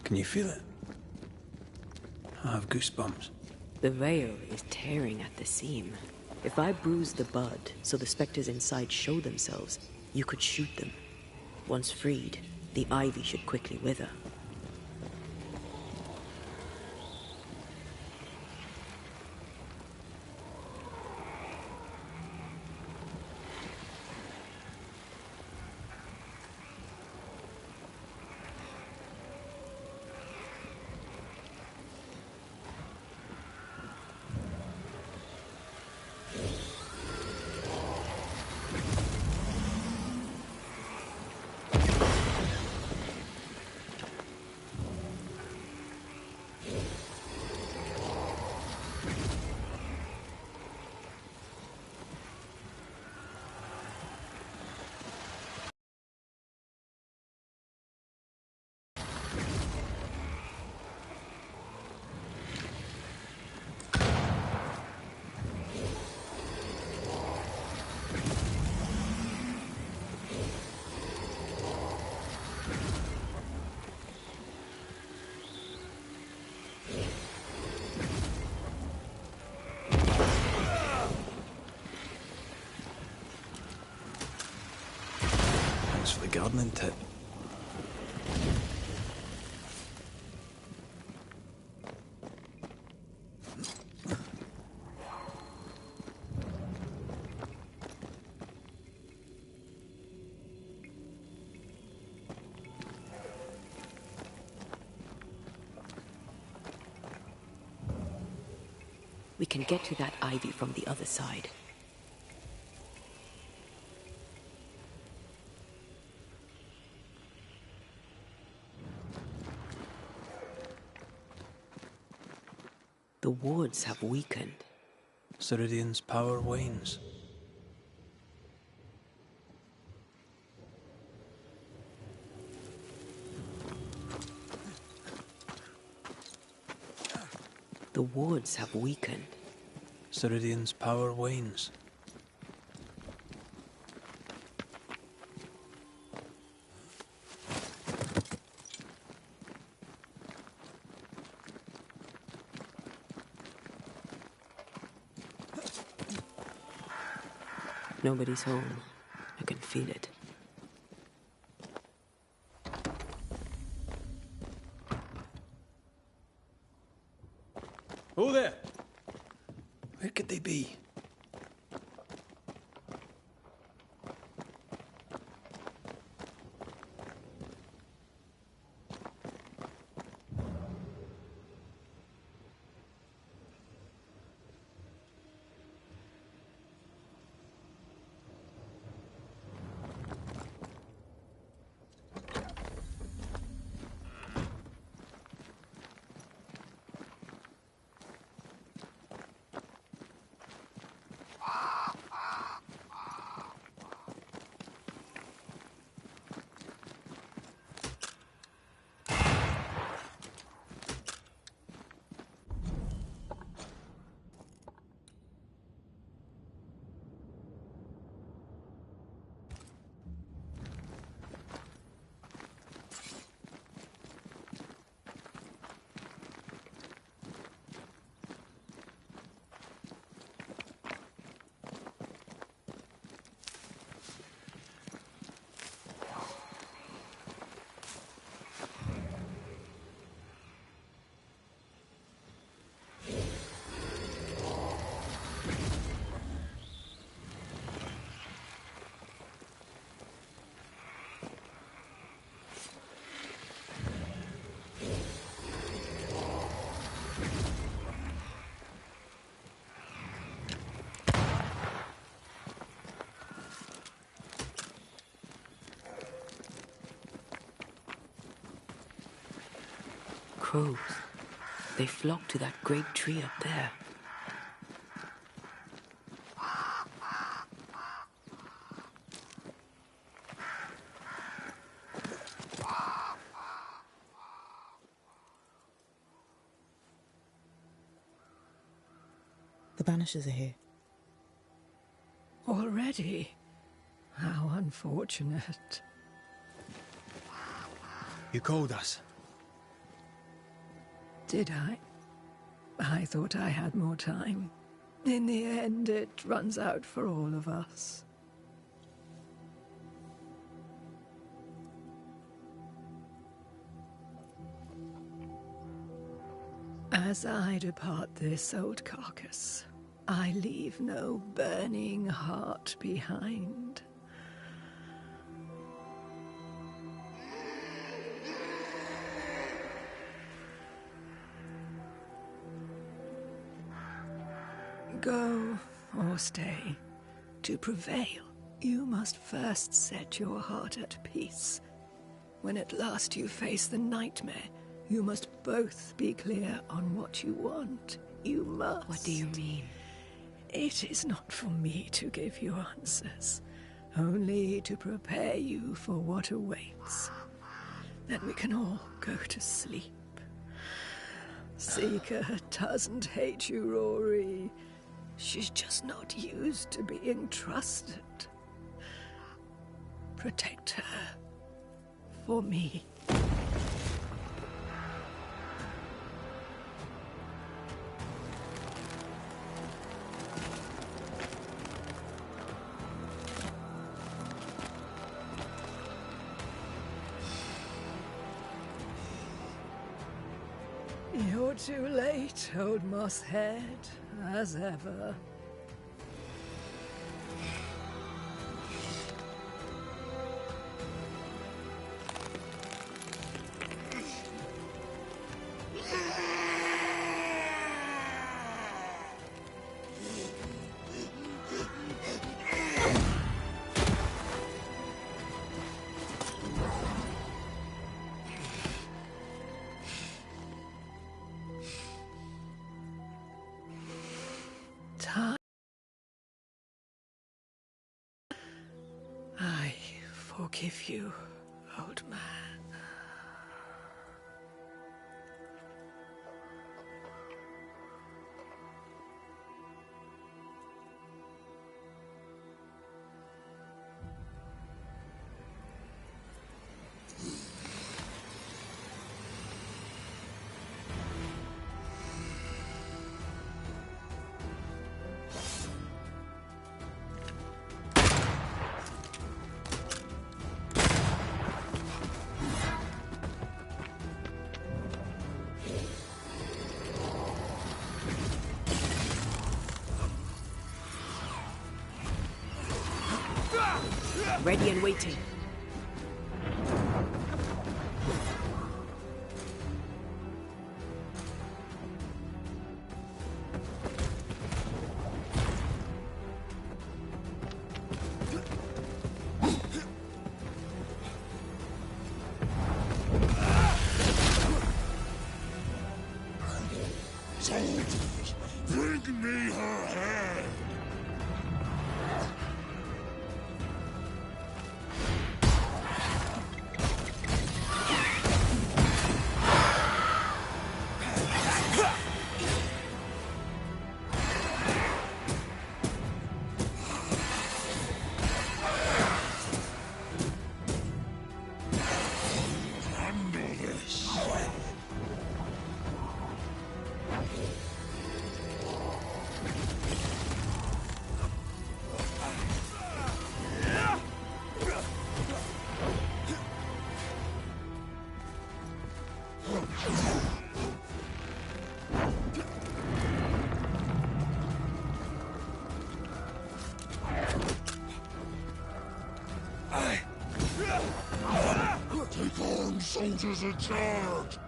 Can you feel it? I have goosebumps. The veil is tearing at the seam. If I bruise the bud so the specters inside show themselves, you could shoot them. Once freed, the ivy should quickly wither. Thanks for the gardening tip. We can get to that ivy from the other side. The wards have weakened. Ceridian's power wanes. The wards have weakened. Ceridian's power wanes. Nobody's home. I can feel it. Oh there! Where could they be? Crows. They flock to that great tree up there. The Banishers are here. Already? How unfortunate. You called us. Did I? I thought I had more time. In the end, it runs out for all of us. As I depart this old carcass, I leave no burning heart behind. Go or stay. To prevail, you must first set your heart at peace. When at last you face the nightmare, you must both be clear on what you want. You must. What do you mean? It is not for me to give you answers, only to prepare you for what awaits. Then we can all go to sleep. Seeker doesn't hate you, Rory. She's just not used to being trusted. Protect her. For me. You're too late, old mosshead, as ever. I forgive you, old man. Ready and waiting. Soldiers, bring me her head! Take armed soldiers in charge!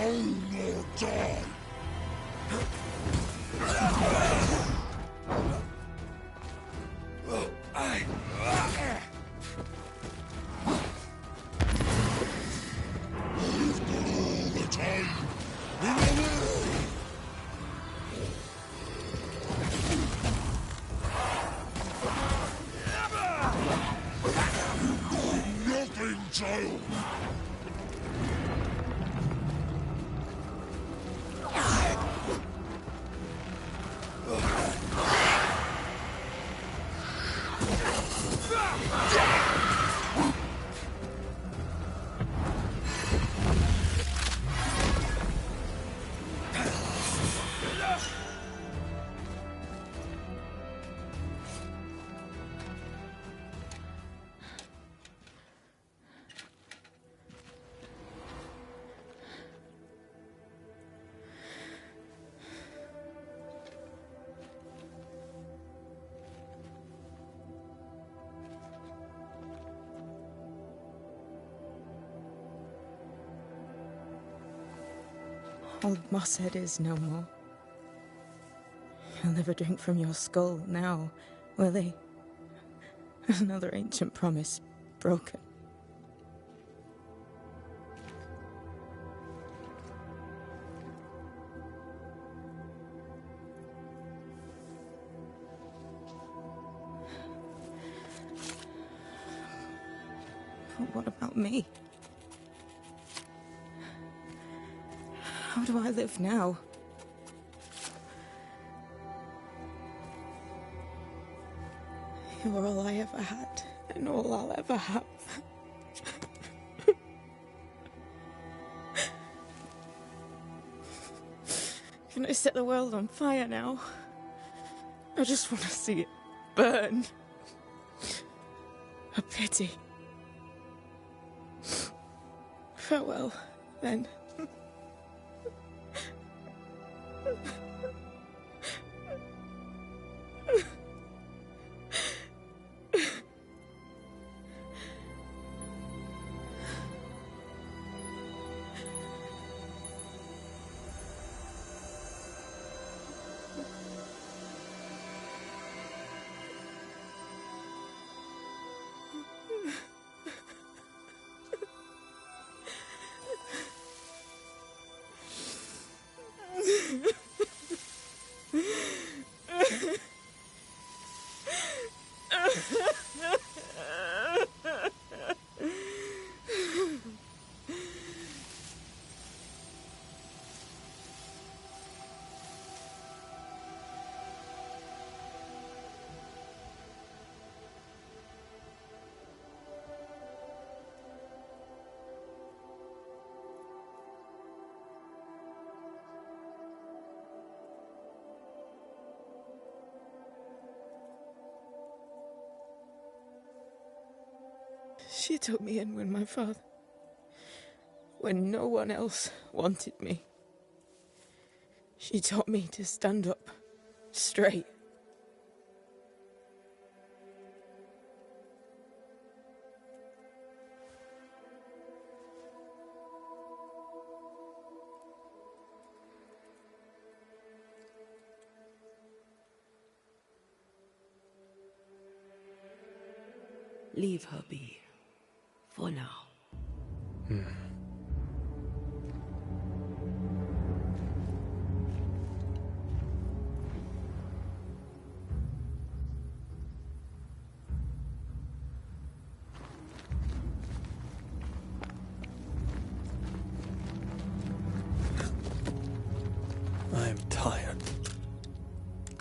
own or die. You've got all the time in the world. Nothing, child. Old Mosshead is no more. He'll never drink from your skull now, will he? Another ancient promise broken. But what about me? How do I live now? You're all I ever had, and all I'll ever have. Can I set the world on fire now? I just want to see it burn. A pity. Farewell, then. She took me in when no one else wanted me. She taught me to stand up straight. Leave her be. For now. I'm tired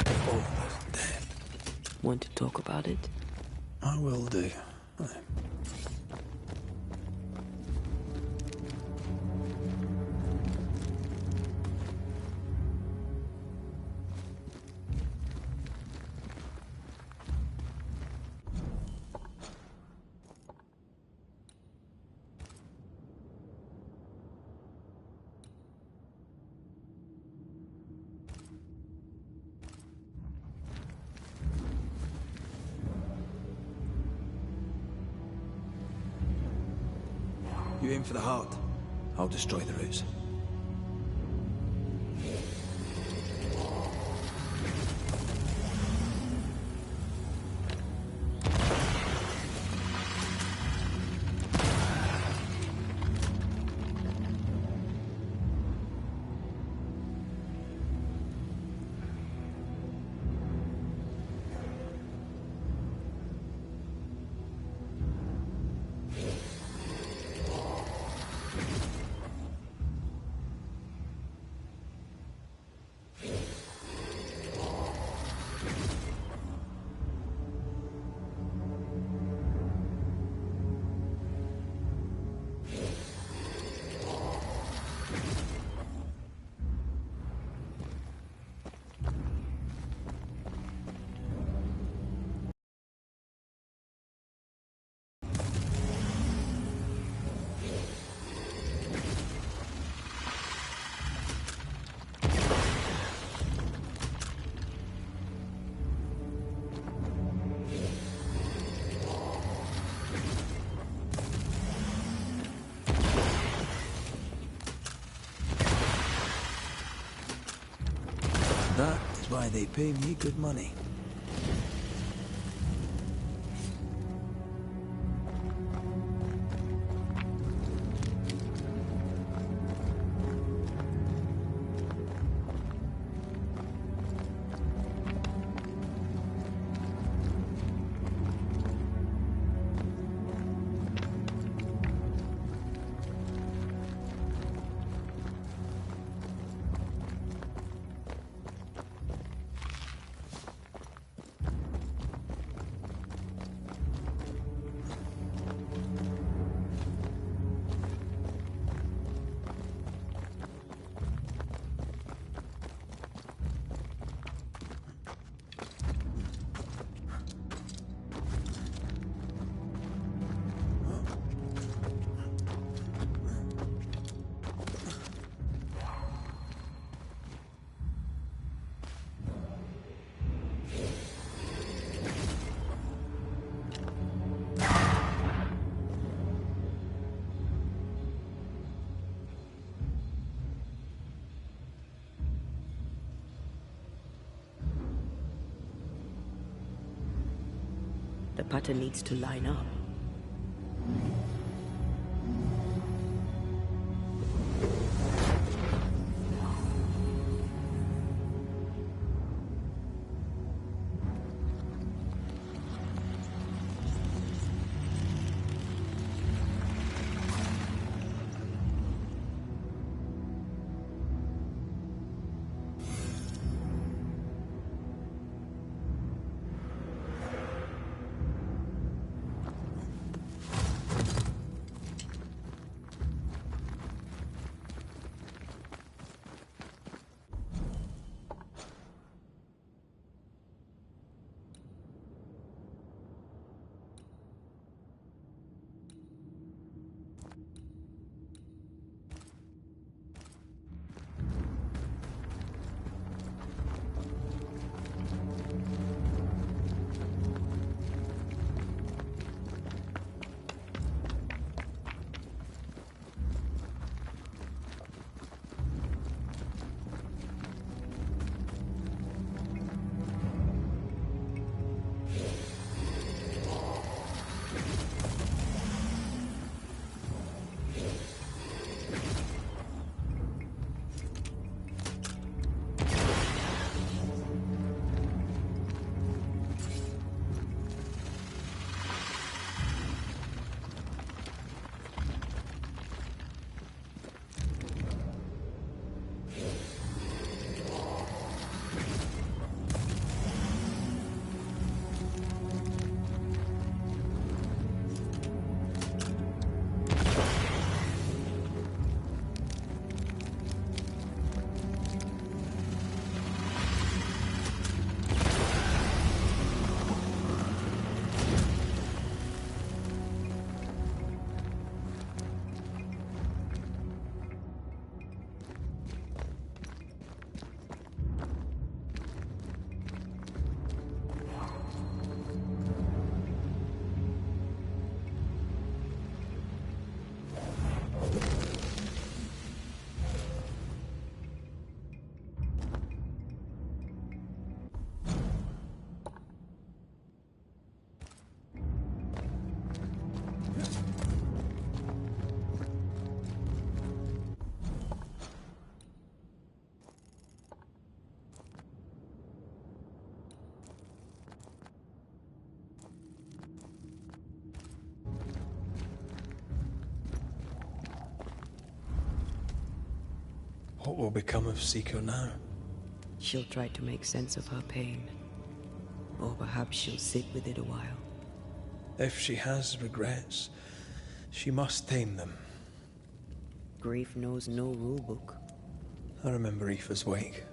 of all this death. Want to talk about it? I will do. You aim for the heart. I'll destroy the roots. That's why they pay me good money. The pattern needs to line up. What will become of Seeker now? She'll try to make sense of her pain. Or perhaps she'll sit with it a while. If she has regrets, she must tame them. Grief knows no rulebook. I remember Aoife's wake.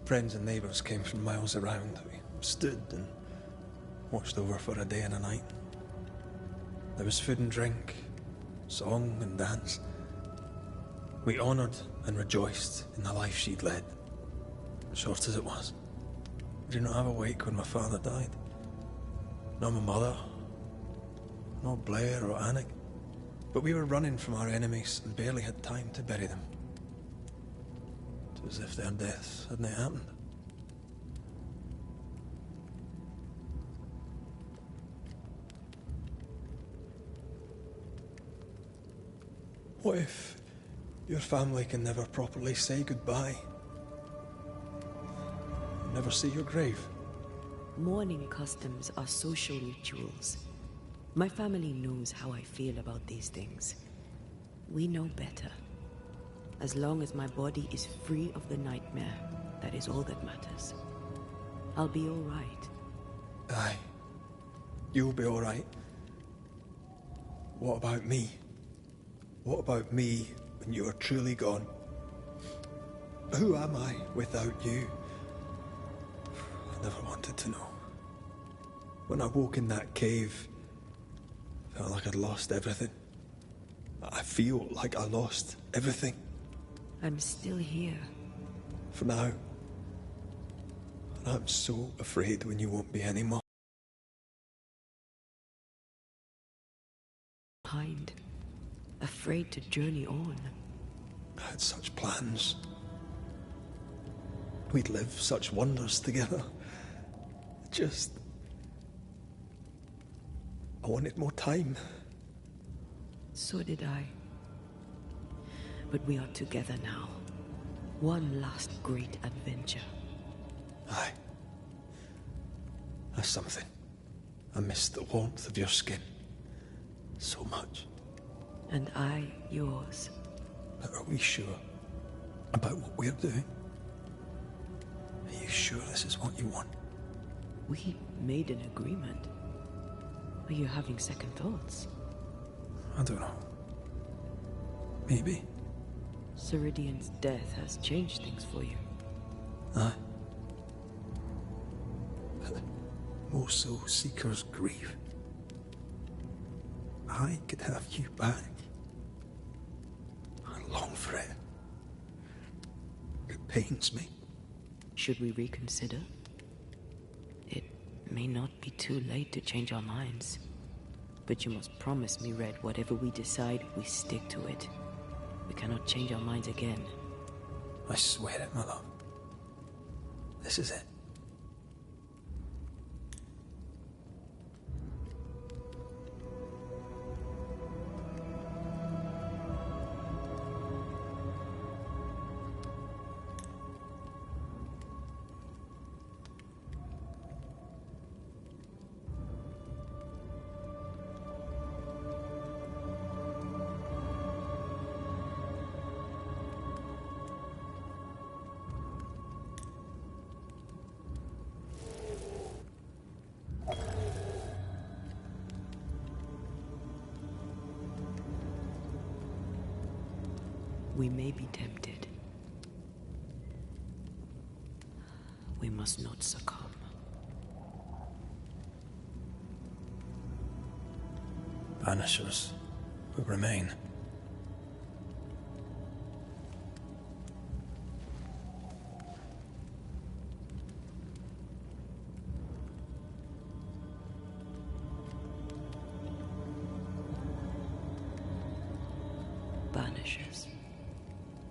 Friends and neighbours came from miles around. We stood and watched over for a day and a night. There was food and drink, song and dance. We honoured and rejoiced in the life she'd led, short as it was. I did not have a wake when my father died. Nor my mother, nor Blair or Anik. But we were running from our enemies and barely had time to bury them. It was as if their deaths hadn't happened. What if your family can never properly say goodbye? Never see your grave? Mourning customs are social rituals. My family knows how I feel about these things. We know better. As long as my body is free of the nightmare, that is all that matters. I'll be all right. Aye. You'll be all right. What about me? What about me when you are truly gone? Who am I without you? I never wanted to know. When I woke in that cave, I felt like I'd lost everything. I feel like I lost everything. I'm still here. For now. And I'm so afraid when you won't be anymore. Behind. Afraid to journey on. I had such plans. We'd live such wonders together. I wanted more time. So did I. But we are together now. One last great adventure. Aye. That's something. I miss the warmth of your skin. So much. And I yours. But are we sure about what we're doing? Are you sure this is what you want? We made an agreement. Are you having second thoughts? I don't know. Maybe. Ceridian's death has changed things for you. Aye. But more so Seeker's grief. I could have you back. I long for it. It pains me. Should we reconsider? It may not be too late to change our minds. But you must promise me, Red, whatever we decide, we stick to it. We cannot change our minds again. I swear it, my love. This is it. We may be tempted. We must not succumb. Banishers will remain. Banishers.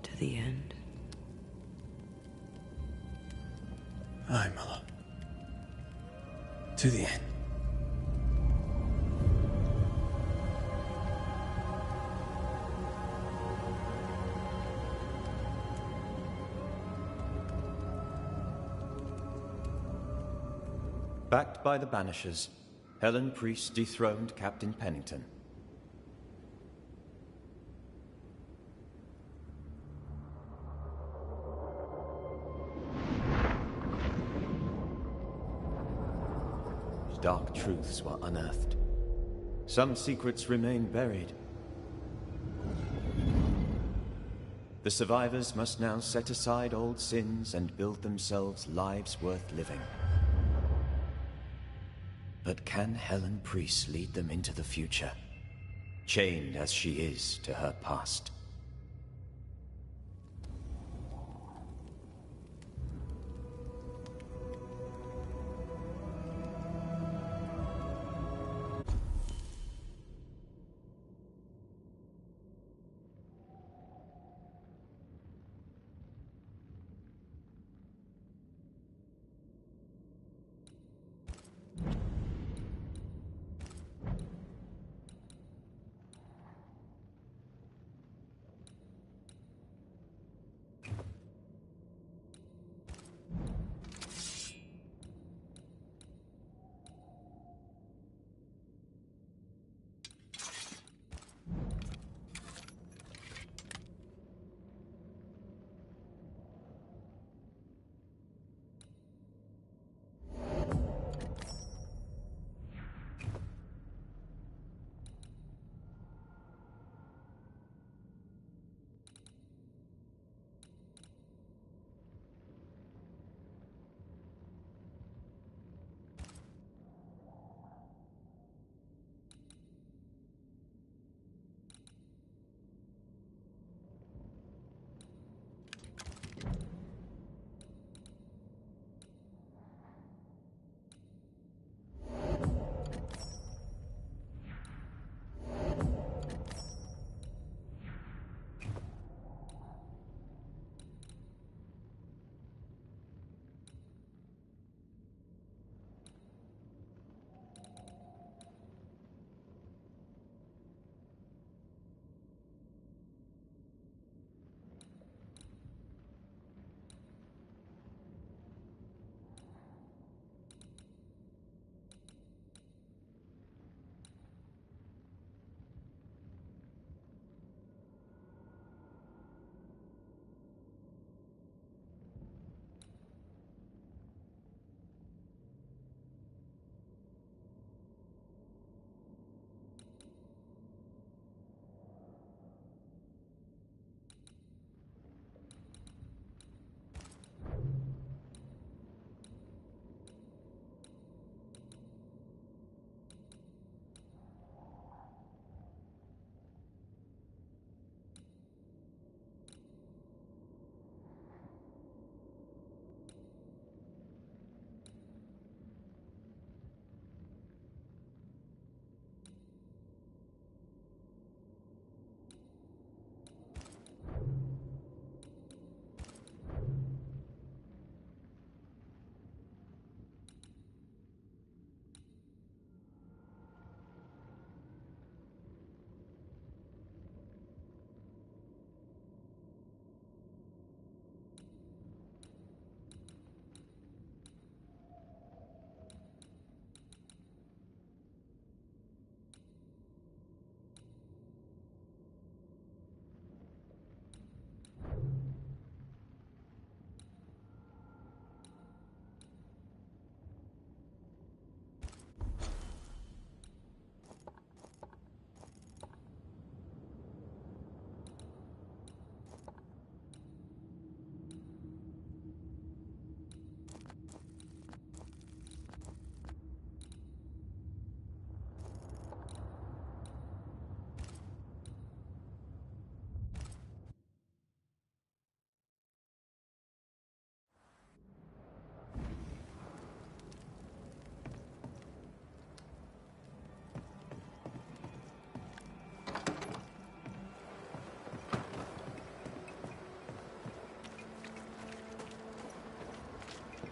To the end. Aye, my love. To the end. Backed by the Banishers, Helen Priest dethroned Captain Pennington. Dark truths were unearthed. Some secrets remain buried. The survivors must now set aside old sins and build themselves lives worth living. But can Helen Priest lead them into the future, chained as she is to her past?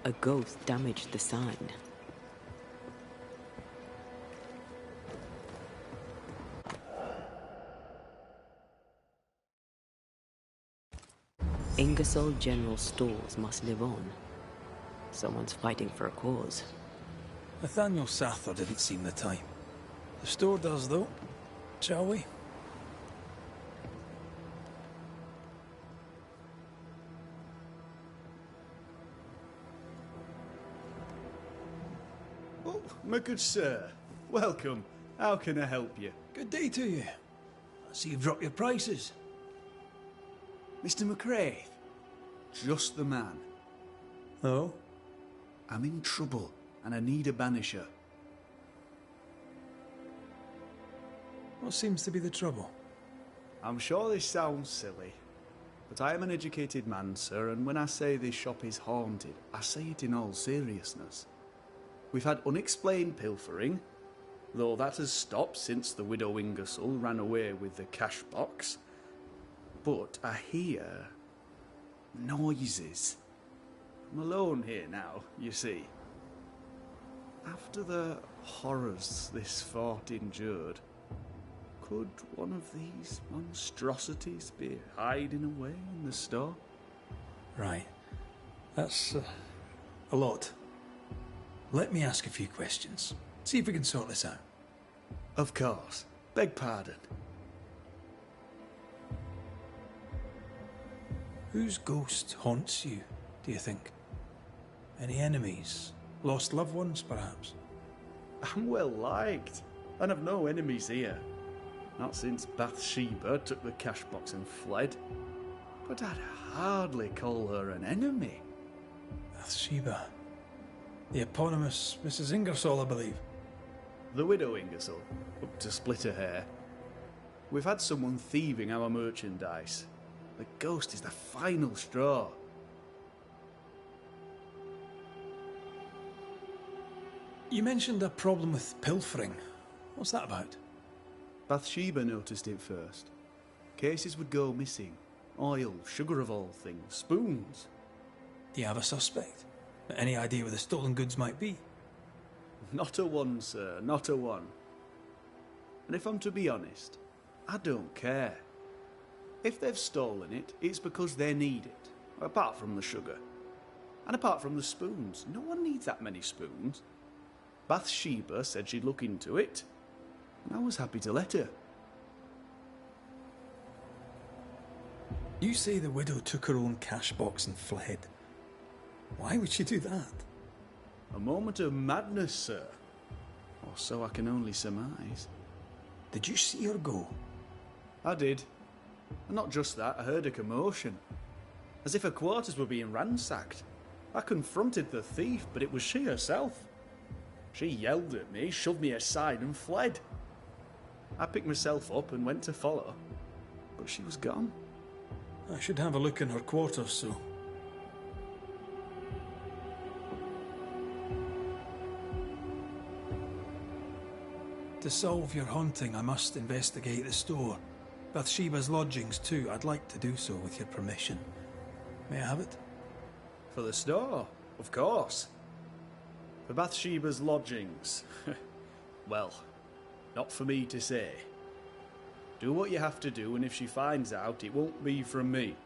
A ghost damaged the sign. Ingersoll General Stores must live on. Someone's fighting for a cause. Nathaniel Sather didn't seem the type. The store does, though. Shall we? Oh, my good sir. Welcome. How can I help you? Good day to you. I see you've dropped your prices. Mr. McCraith? Just the man. Oh? I'm in trouble, and I need a banisher. What seems to be the trouble? I'm sure this sounds silly, but I am an educated man, sir, and when I say this shop is haunted, I say it in all seriousness. We've had unexplained pilfering, though that has stopped since the widow Ingersoll ran away with the cash box. But I hear noises. I'm alone here now, you see. After the horrors this fort endured, could one of these monstrosities be hiding away in the store? Right. That's a lot. Let me ask a few questions. See if we can sort this out. Of course. Beg pardon. Whose ghost haunts you, do you think? Any enemies? Lost loved ones, perhaps? I'm well liked, and I've no enemies here. Not since Bathsheba took the cash box and fled. But I'd hardly call her an enemy. Bathsheba. The eponymous Mrs. Ingersoll, I believe. The widow Ingersoll, up to split her hair. We've had someone thieving our merchandise. The ghost is the final straw. You mentioned a problem with pilfering. What's that about? Bathsheba noticed it first. Cases would go missing. Oil, sugar of all things, spoons. Do you have a suspect? Any idea where the stolen goods might be? Not a one, sir, not a one. And if I'm to be honest, I don't care. If they've stolen it, it's because they need it. Apart from the sugar. And apart from the spoons. No one needs that many spoons. Bathsheba said she'd look into it. And I was happy to let her. You say the widow took her own cash box and fled. Why would she do that? A moment of madness, sir. Or so I can only surmise. Did you see her go? I did. And not just that, I heard a commotion. As if her quarters were being ransacked. I confronted the thief, but it was she herself. She yelled at me, shoved me aside and fled. I picked myself up and went to follow, but she was gone. I should have a look in her quarters, so... To solve your haunting, I must investigate the store. Bathsheba's lodgings too. I'd like to do so with your permission. May I have it? For the store, of course. For Bathsheba's lodgings. Well, not for me to say. Do what you have to do, and if she finds out, it won't be from me.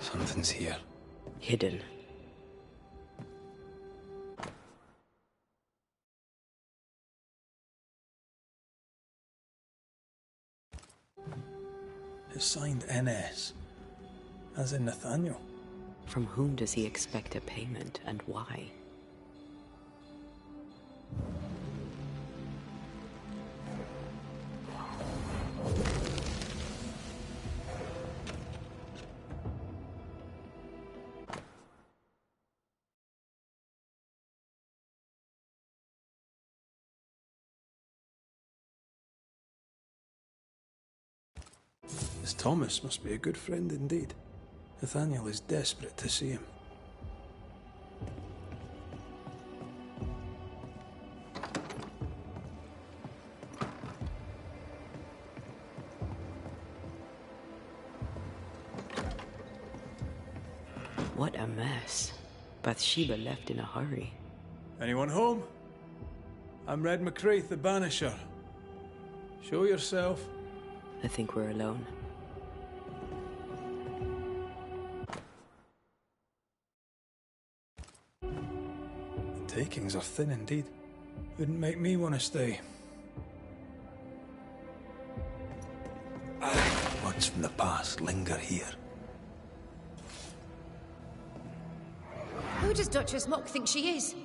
Something's here. Hidden. It's signed NS, as in Nathaniel. From whom does he expect a payment, and why? This Thomas must be a good friend indeed. Nathaniel is desperate to see him. What a mess. Bathsheba left in a hurry. Anyone home? I'm Red McCraith, the Banisher. Show yourself. I think we're alone. The takings are thin indeed. Wouldn't make me want to stay. Words from the past linger here. Who does Duchess Muck think she is?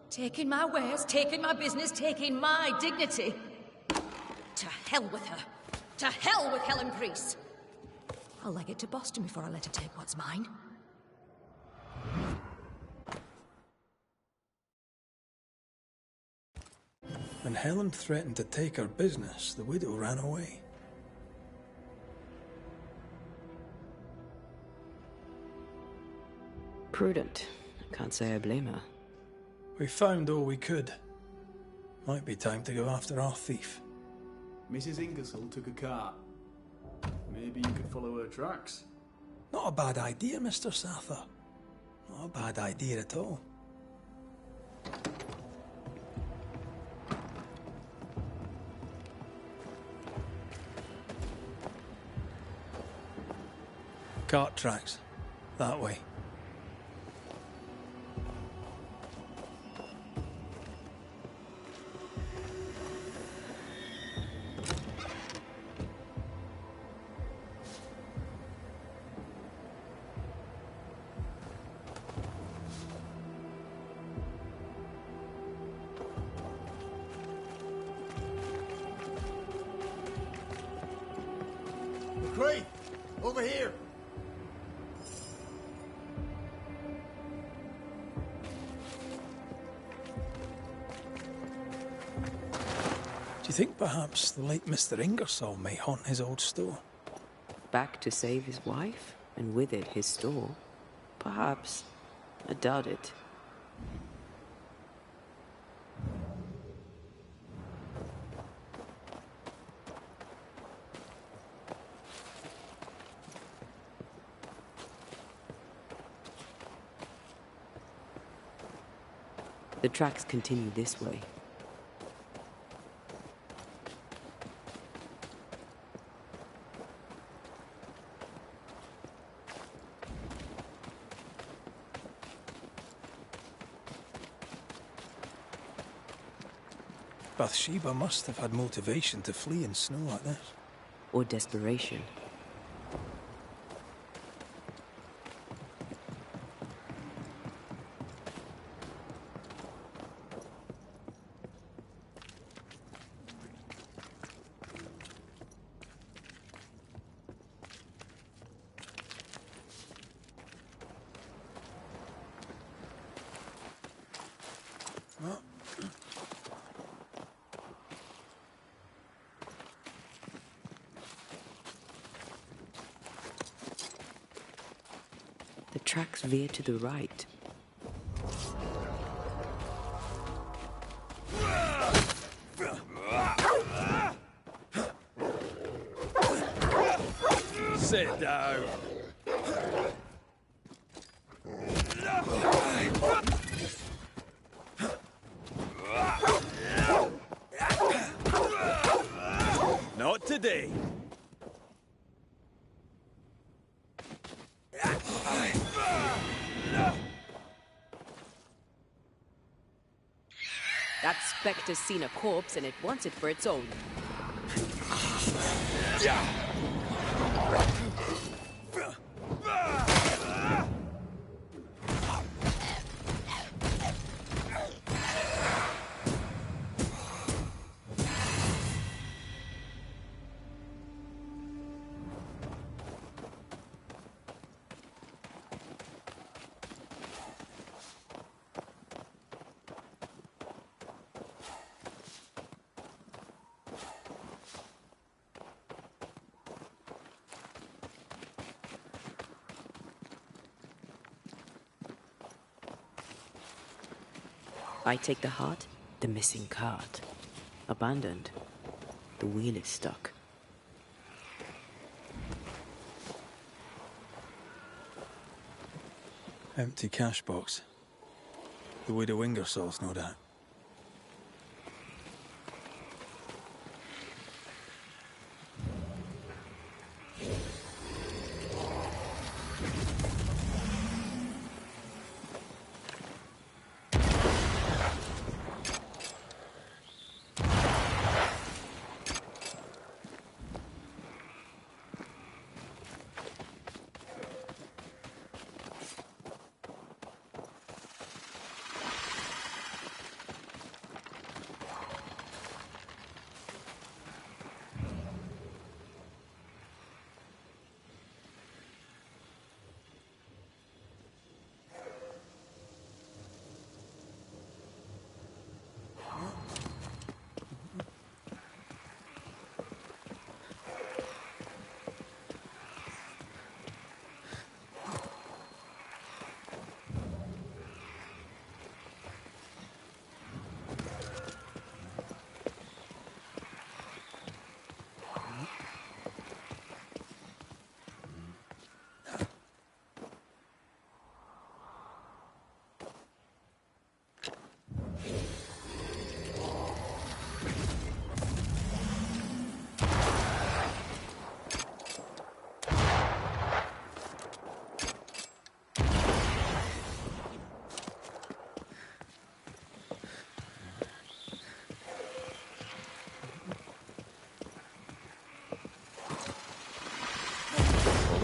Taking my wares, taking my business, taking my dignity. To hell with her. To hell with Helen Priest. I'll leg it to Boston before I let her take what's mine. When Helen threatened to take her business, the widow ran away. Prudent. I can't say I blame her. We found all we could. Might be time to go after our thief. Mrs. Ingersoll took a cart. Maybe you could follow her tracks. Not a bad idea, Mr. Sather. Not a bad idea at all. Cart tracks. That way. McCrae, over here. Do you think perhaps the late Mr. Ingersoll may haunt his old store? Back to save his wife, and with it his store? Perhaps. I doubt it. The tracks continue this way. Bathsheba must have had motivation to flee in snow like this. Or desperation. The tracks veer to the right. Sit down. Not today. That specter's seen a corpse and it wants it for its own. I take the heart, the missing cart. Abandoned. The wheel is stuck. Empty cash box. The Widow Ingersoll's, no doubt.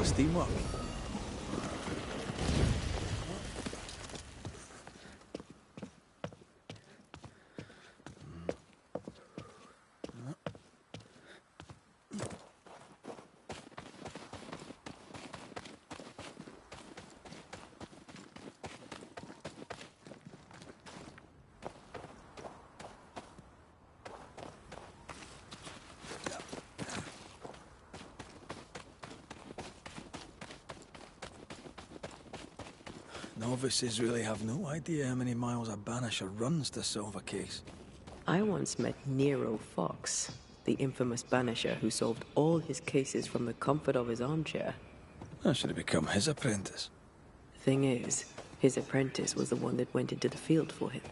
Steamwork. Novices really have no idea how many miles a Banisher runs to solve a case. I once met Nero Fox, the infamous Banisher who solved all his cases from the comfort of his armchair. I should have become his apprentice. Thing is, his apprentice was the one that went into the field for him.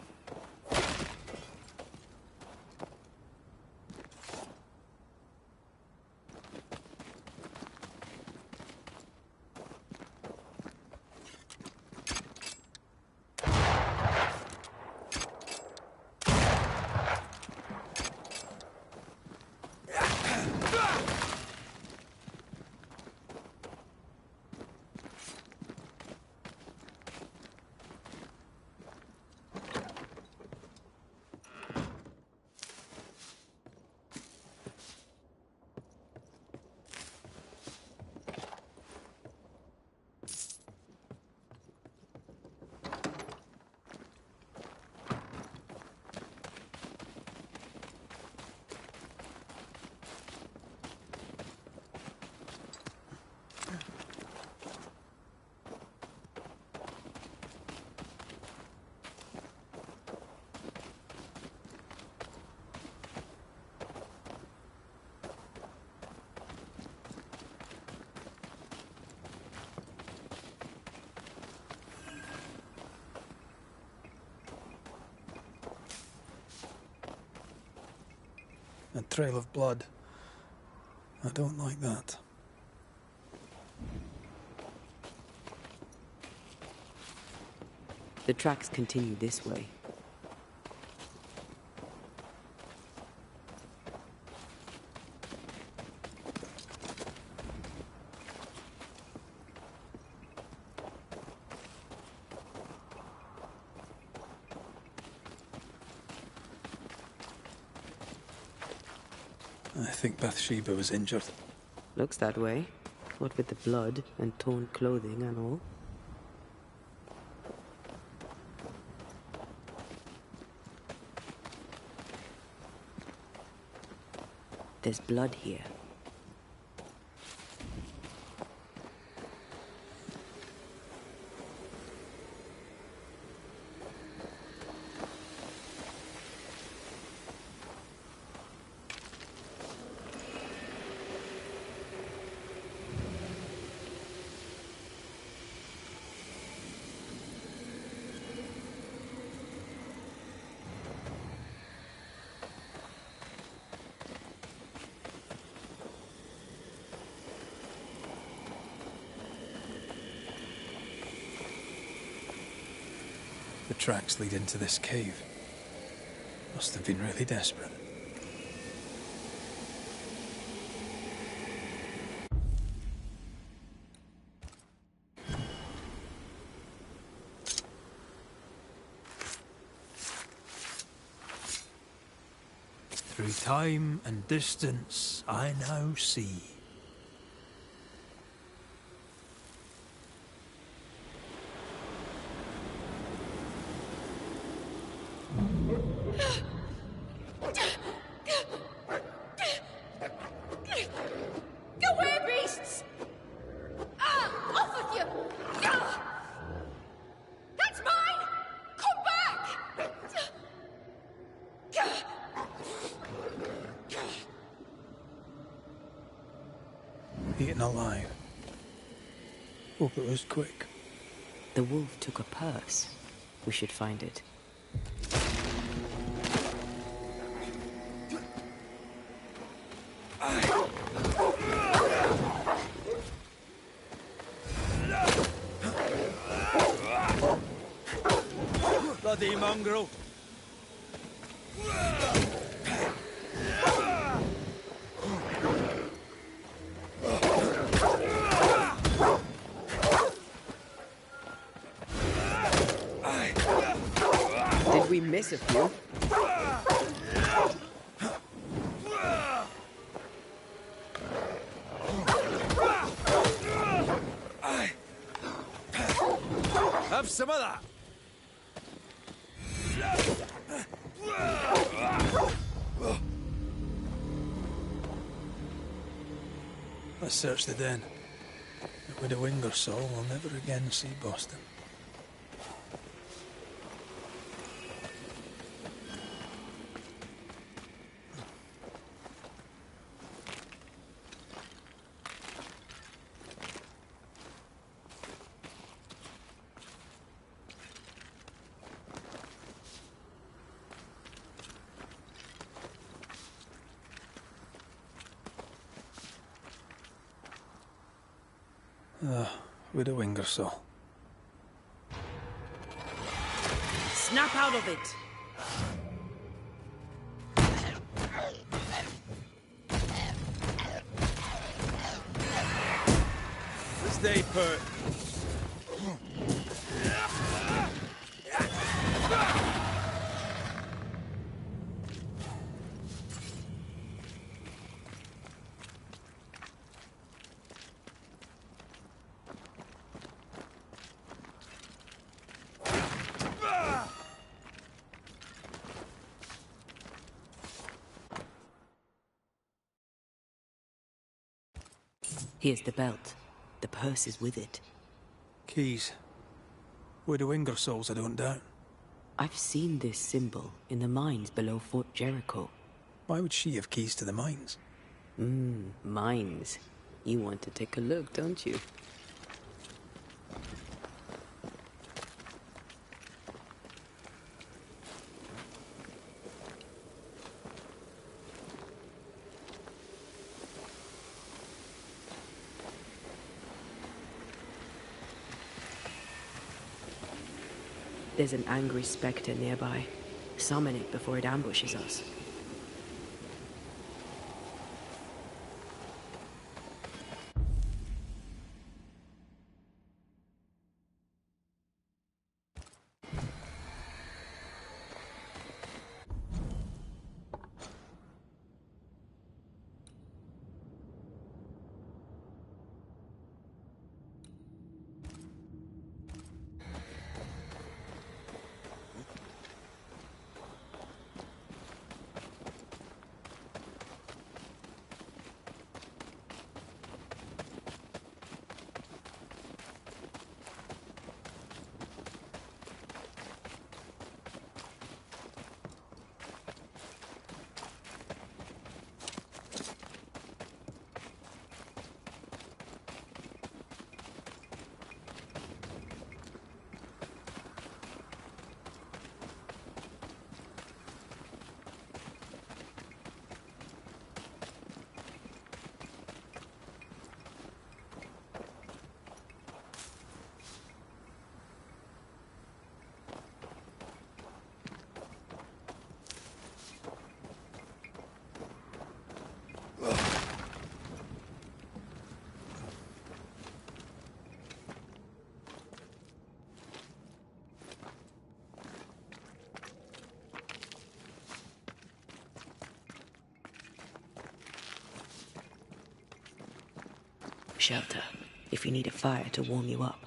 A trail of blood. I don't like that. The tracks continue this way. I think Bathsheba was injured. Looks that way. What with the blood and torn clothing and all. There's blood here. tracks lead into this cave. Must have been really desperate. Through time and distance, I now see. Go away, beasts! Ah! Off with you! Ah! That's mine! Come back! Eaten alive. Hope it was quick. The wolf took a purse. We should find it. Bloody mongrel! Did we miss a few? Have some of that! Let's search the den. But with a Wingersoul, we'll never again see Boston. With a Wingersoul. Snap out of it! Stay put. Here's the belt. The purse is with it. Keys. With the Wingersouls, I don't doubt. I've seen this symbol in the mines below Fort Jericho. Why would she have keys to the mines? Mines. You want to take a look, don't you? There's an angry spectre nearby. Summon it before it ambushes us. Shelter, if you need a fire to warm you up.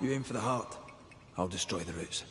You aim for the heart, I'll destroy the roots.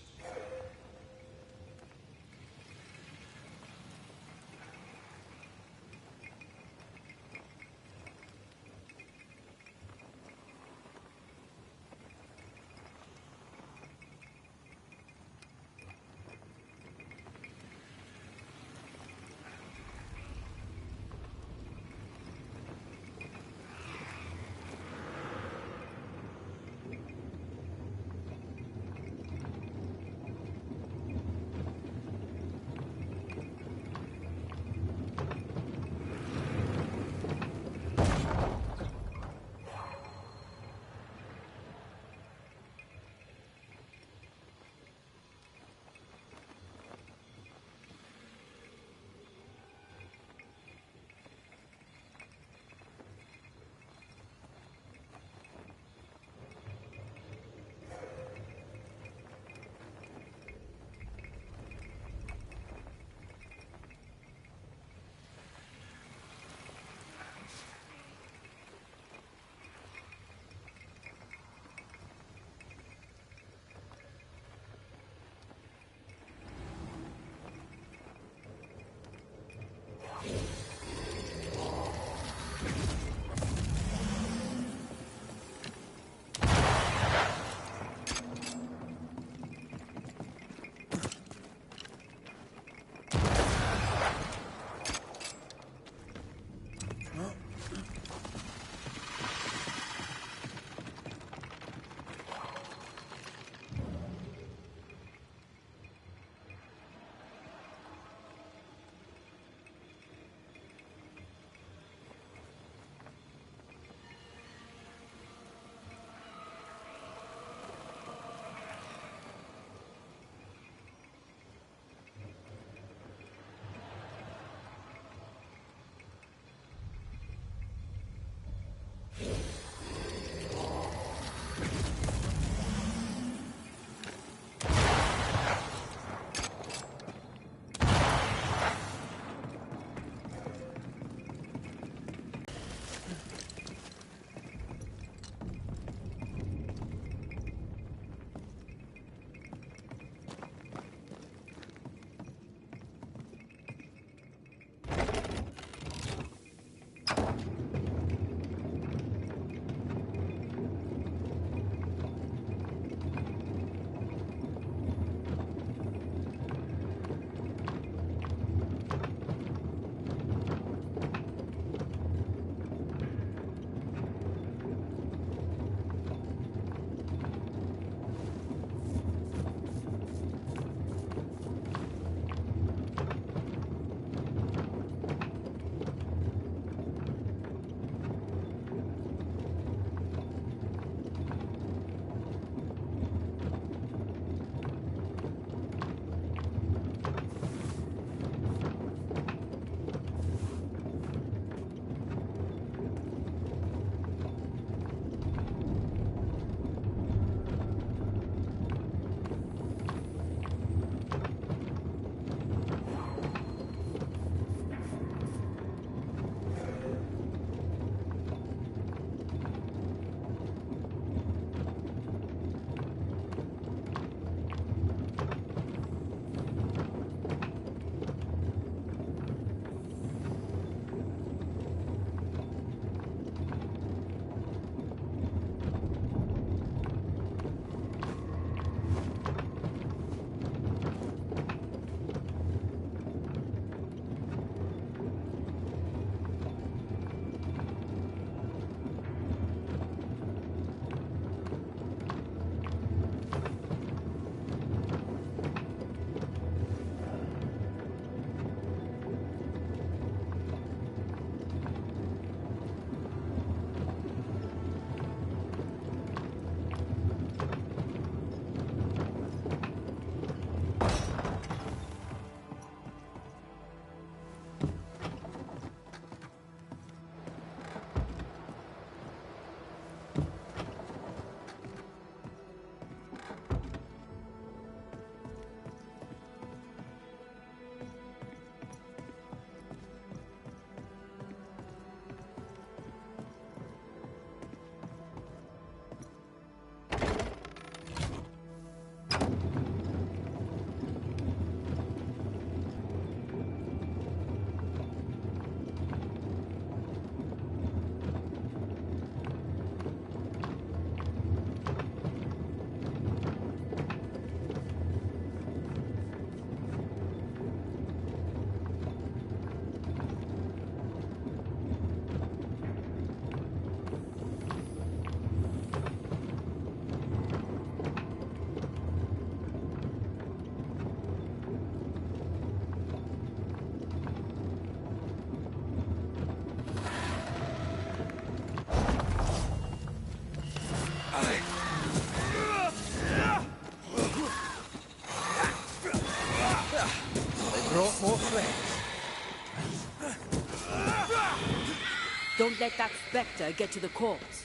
Don't let that spectre get to the corpse.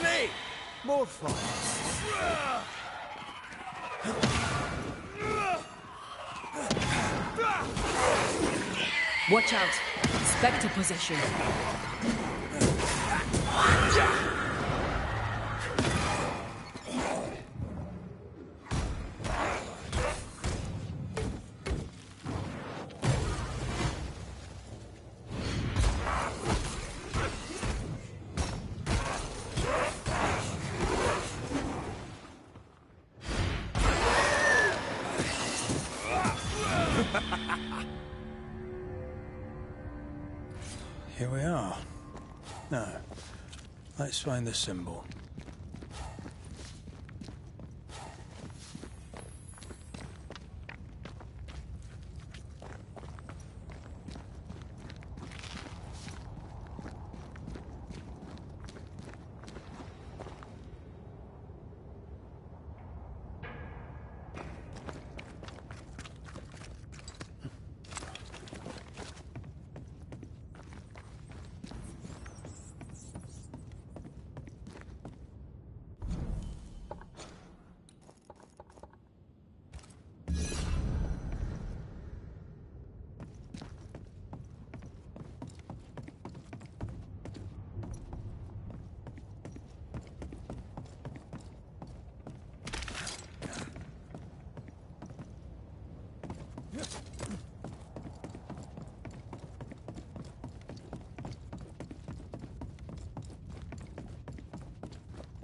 Me! More fun. Watch out! Spectre possession. Here we are. Now, let's find the symbol.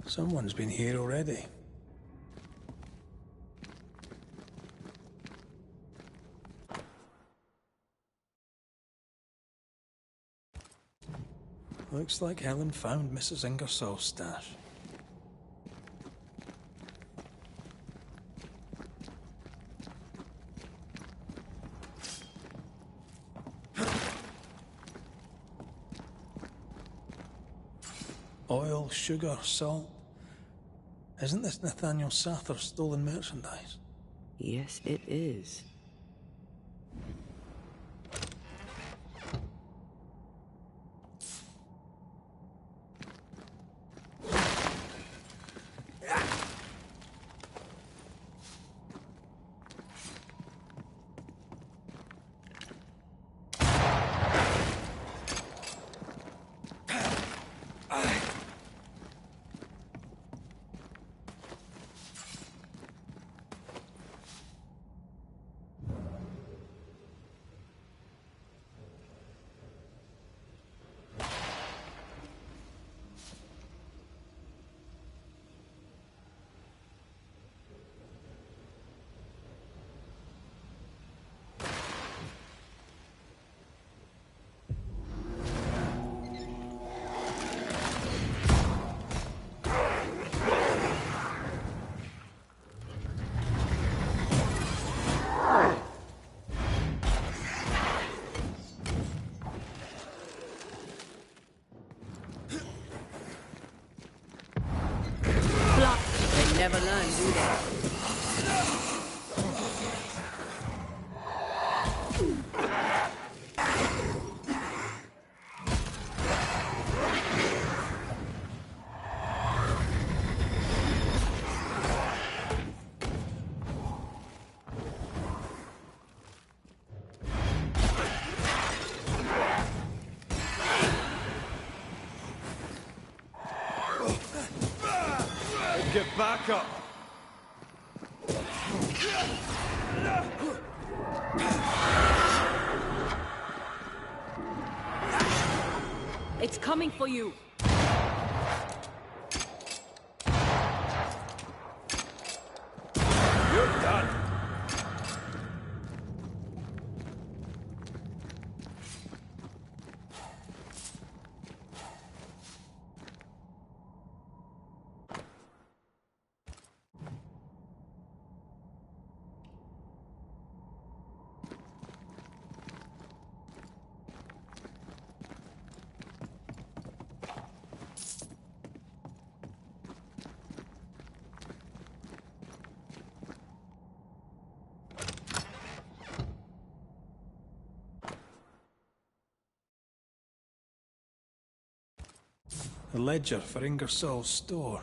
Someone's been here already. Looks like Helen found Mrs. Ingersoll's stash. Oil, sugar, salt. Isn't this Nathaniel Sather's stolen merchandise? Yes, it is. They never learn, do they? Get back up! It's coming for you. You're done! The ledger for Ingersoll's store.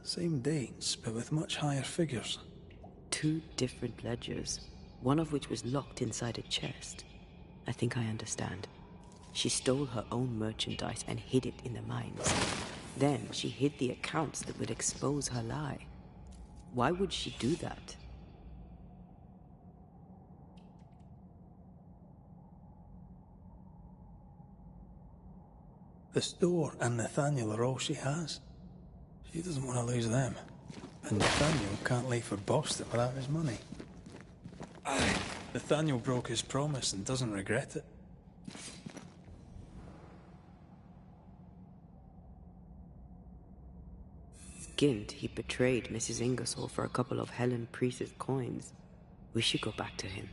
Same dates, but with much higher figures. 2 different ledgers, one of which was locked inside a chest. I think I understand. She stole her own merchandise and hid it in the mines. Then she hid the accounts that would expose her lie. Why would she do that? The store and Nathaniel are all she has. She doesn't want to lose them. And Nathaniel can't leave for Boston without his money. Nathaniel broke his promise and doesn't regret it. Skint, he betrayed Mrs. Ingersoll for a couple of Helen Priest's coins. We should go back to him.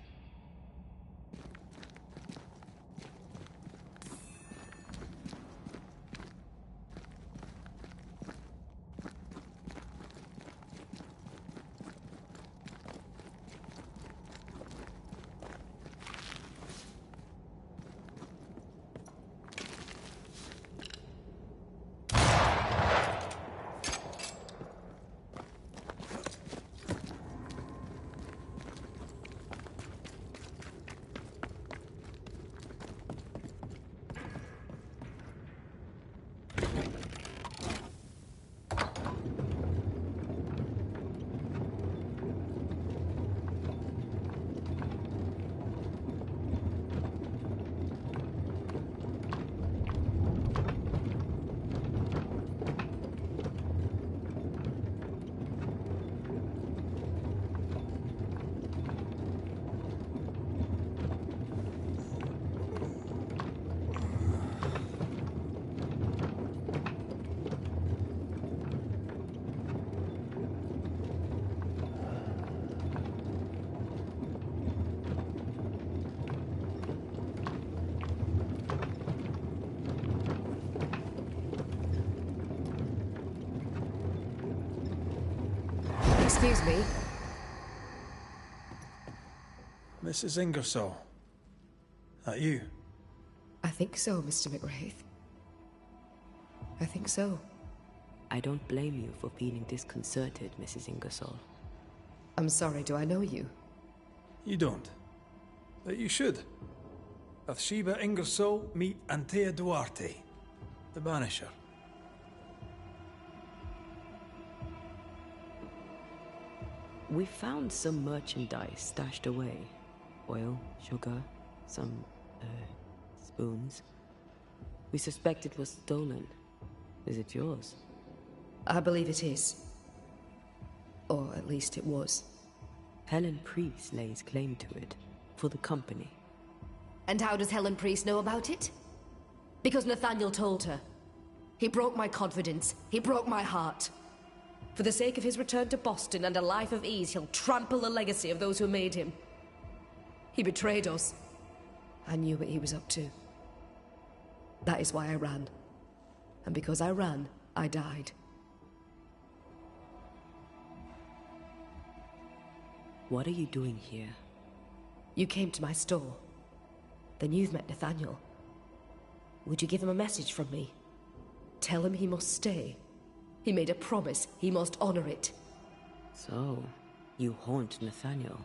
Excuse me. Mrs. Ingersoll. That you? I think so, Mr. McWraith. I think so. I don't blame you for feeling disconcerted, Mrs. Ingersoll. I'm sorry, do I know you? You don't. But you should. Bathsheba Ingersoll, meet Antea Duarte, the Banisher. We found some merchandise stashed away. Oil, sugar, some, spoons. We suspect it was stolen. Is it yours? I believe it is. Or at least it was. Helen Priest lays claim to it, for the company. And how does Helen Priest know about it? Because Nathaniel told her. He broke my confidence. He broke my heart. For the sake of his return to Boston and a life of ease, he'll trample the legacy of those who made him. He betrayed us. I knew what he was up to. That is why I ran. And because I ran, I died. What are you doing here? You came to my store. Then you've met Nathaniel. Would you give him a message from me? Tell him he must stay. He made a promise. He must honor it. So, you haunt Nathaniel.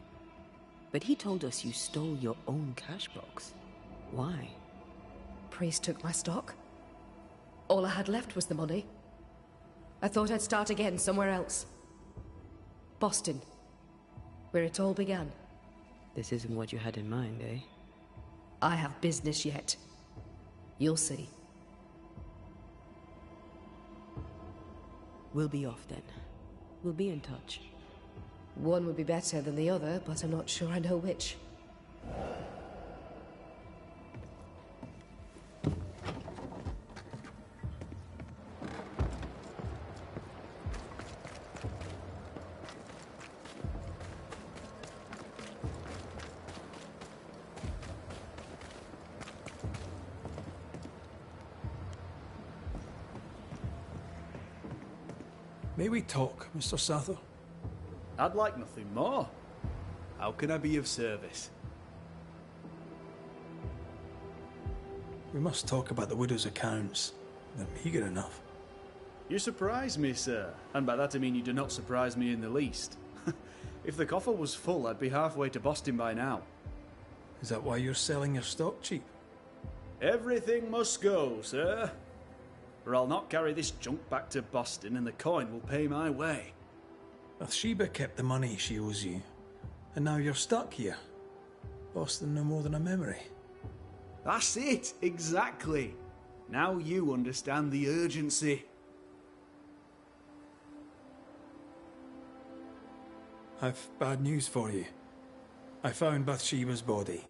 But he told us you stole your own cash box. Why? Priest took my stock. All I had left was the money. I thought I'd start again somewhere else. Boston. Where it all began. This isn't what you had in mind, eh? I have business yet. You'll see. We'll be off then. We'll be in touch. One would be better than the other, but I'm not sure I know which. May we talk, Mr. Sather? I'd like nothing more. How can I be of service? We must talk about the widow's accounts. They're meagre enough. You surprise me, sir, and by that I mean you do not surprise me in the least. If the coffer was full, I'd be halfway to Boston by now. Is that why you're selling your stock cheap? Everything must go, sir. Or I'll not carry this junk back to Boston and the coin will pay my way. Bathsheba kept the money she owes you, and now you're stuck here. Boston no more than a memory. That's it, exactly. Now you understand the urgency. I've bad news for you. I found Bathsheba's body.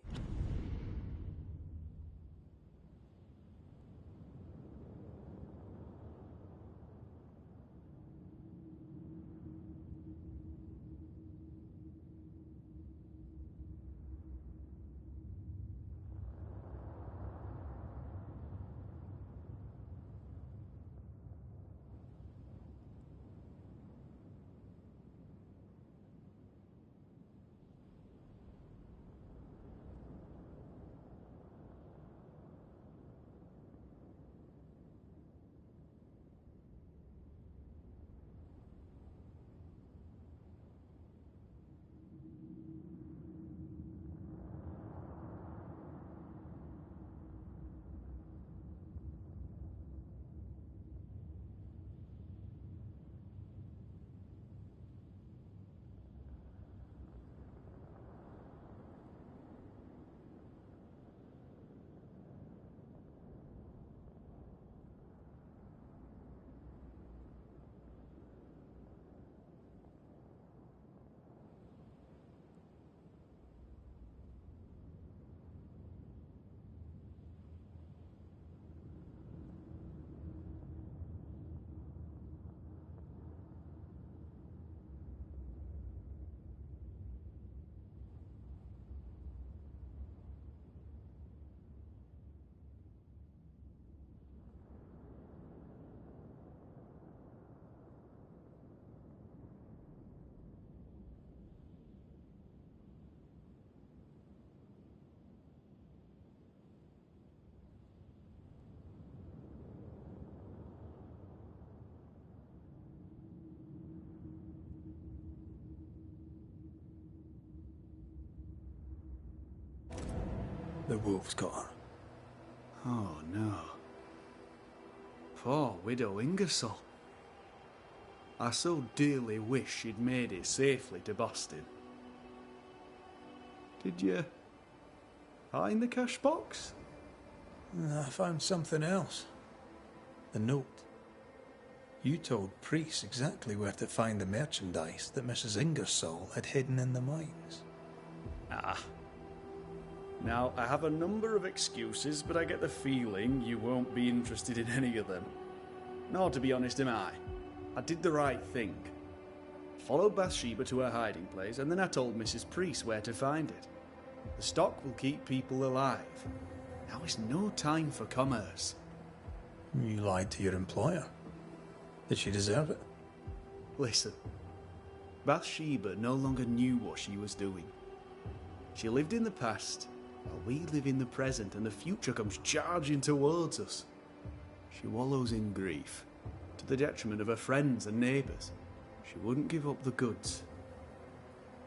The wolves got her. Oh no. Poor widow Ingersoll. I so dearly wish she'd made it safely to Boston. Did you find the cash box? I found something else. The note. You told Priest exactly where to find the merchandise that Mrs. Ingersoll had hidden in the mines. Ah. Now, I have a number of excuses, but I get the feeling you won't be interested in any of them. Nor, to be honest, am I. I did the right thing. Followed Bathsheba to her hiding place, and then I told Mrs. Priest where to find it. The stock will keep people alive. Now is no time for commerce. You lied to your employer. Did she deserve it? Listen, Bathsheba no longer knew what she was doing. She lived in the past, while we live in the present, and the future comes charging towards us. She wallows in grief, to the detriment of her friends and neighbours. She wouldn't give up the goods,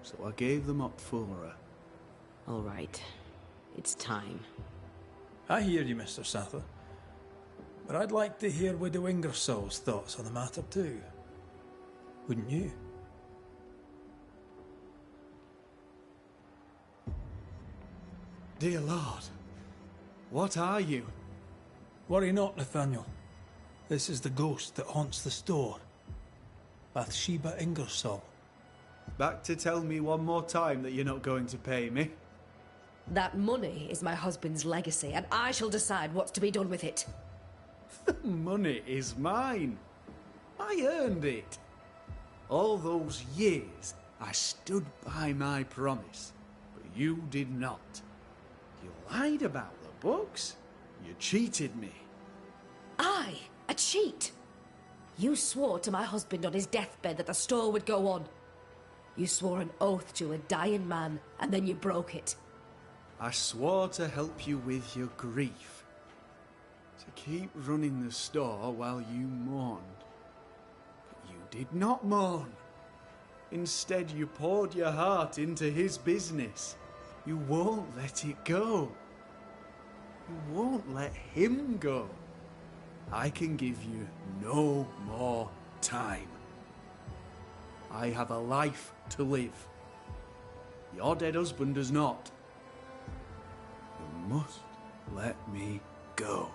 so I gave them up for her. All right. It's time. I hear you, Mr. Sather. But I'd like to hear Widow Ingersoll's thoughts on the matter too. Wouldn't you? Dear Lord, what are you? Worry not, Nathaniel. This is the ghost that haunts the store. Bathsheba Ingersoll. Back to tell me one more time that you're not going to pay me? That money is my husband's legacy, and I shall decide what's to be done with it. The money is mine. I earned it. All those years, I stood by my promise, but you did not. You lied about the books. You cheated me. I, a cheat? You swore to my husband on his deathbed that the store would go on. You swore an oath to a dying man, and then you broke it. I swore to help you with your grief. to keep running the store while you mourned. But you did not mourn. Instead, you poured your heart into his business. You won't let it go. You won't let him go. I can give you no more time. I have a life to live. Your dead husband does not. You must let me go.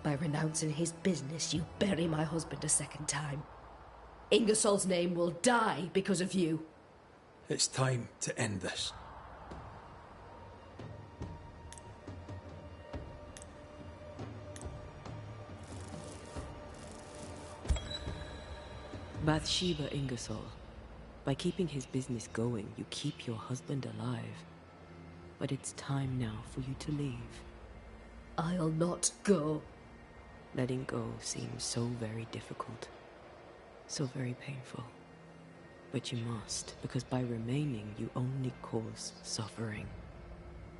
By renouncing his business, you bury my husband a second time. Ingersoll's name will die because of you. It's time to end this. Bathsheba Ingersoll. By keeping his business going, you keep your husband alive. But it's time now for you to leave. I'll not go. Letting go seems so very difficult. So very painful. But you must, because by remaining, you only cause suffering.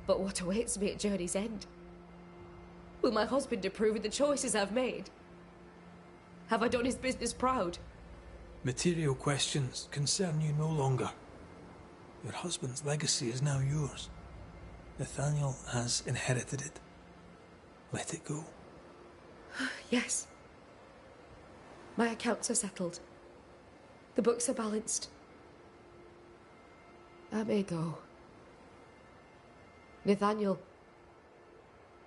But what awaits me at journey's end? Will my husband approve of the choices I've made? Have I done his business proud? Material questions concern you no longer. Your husband's legacy is now yours. Nathaniel has inherited it. Let it go. Yes. My accounts are settled. The books are balanced. I may go. Nathaniel,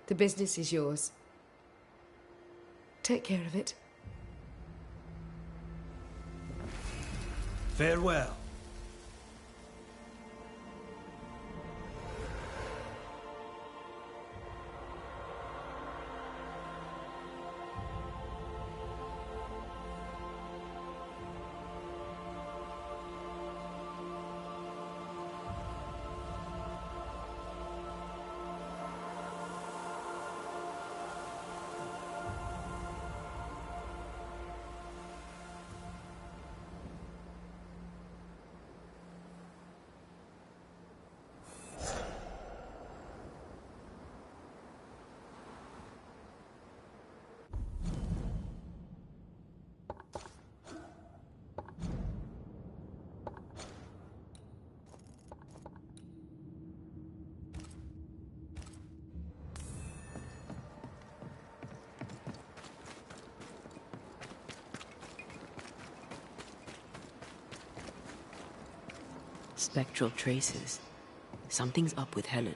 the business is yours. Take care of it. Farewell. Spectral traces. Something's up with Helen.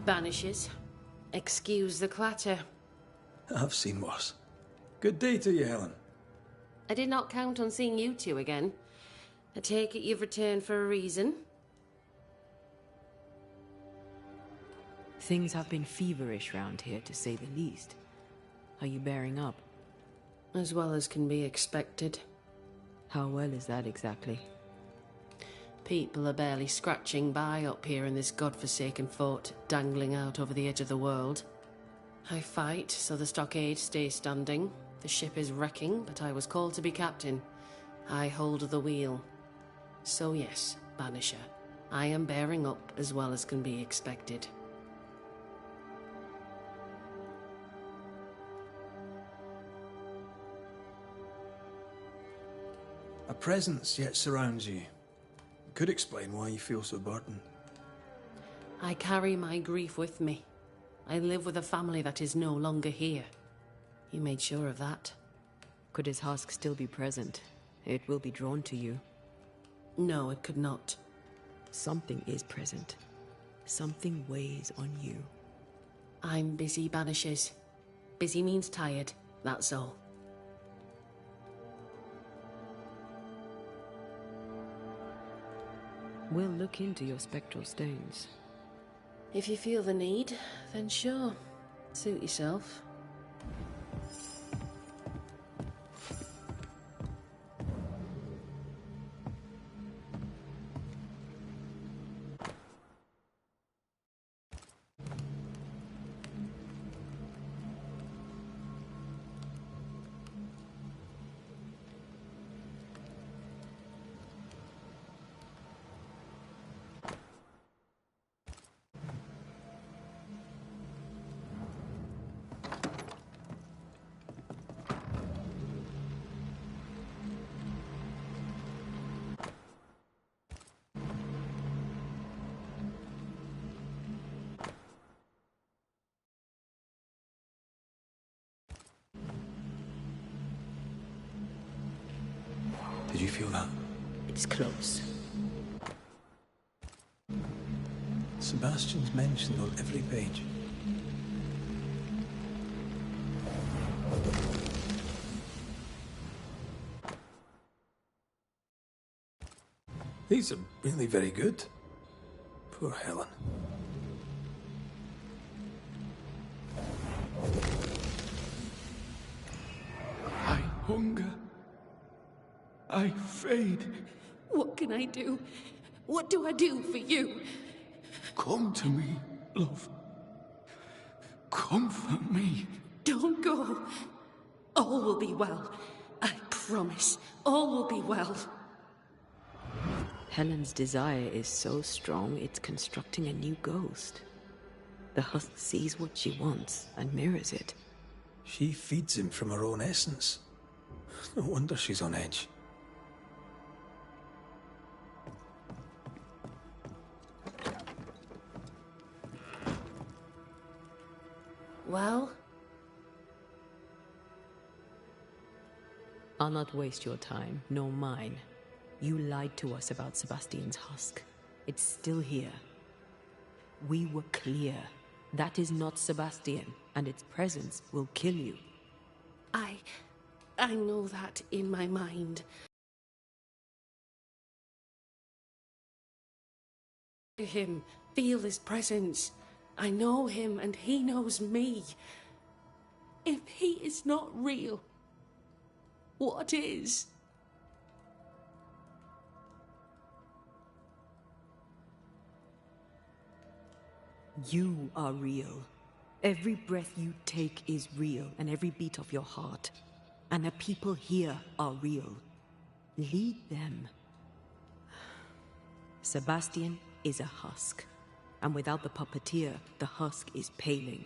Banishers. Excuse the clatter. I've seen worse. Good day to you, Helen. I did not count on seeing you two again. I take it you've returned for a reason? Things have been feverish round here, to say the least. Are you bearing up? As well as can be expected. How well is that exactly? People are barely scratching by up here in this godforsaken fort, dangling out over the edge of the world. I fight so the stockade stays standing. The ship is wrecking, but I was called to be captain. I hold the wheel. So yes, Banisher, I am bearing up as well as can be expected. A presence yet surrounds you. Could explain why you feel so burdened. I carry my grief with me. I live with a family that is no longer here. You made sure of that. Could his husk still be present? It will be drawn to you. No, it could not. Something is present. Something weighs on you. I'm busy, Banishers. Busy means tired, that's all. We'll look into your spectral stains. If you feel the need, then sure. Suit yourself. Did you feel that? It's close. Sebastian's mentioned on every page. These are really very good. Poor Helen. I hunger. I fade. What can I do? What do I do for you? Come to me, love. Comfort me. Don't go. All will be well. I promise. All will be well. Helen's desire is so strong, it's constructing a new ghost. The husk sees what she wants and mirrors it. She feeds him from her own essence. No wonder she's on edge. Well? I'll not waste your time, nor mine. You lied to us about Sebastian's husk. It's still here. We were clear. That is not Sebastian, and its presence will kill you. I know that in my mind. Him, feel his presence. I know him and he knows me. If he is not real, what is? You are real. Every breath you take is real, and every beat of your heart. And the people here are real. Lead them. Sebastian is a husk, and without the puppeteer, the husk is paling.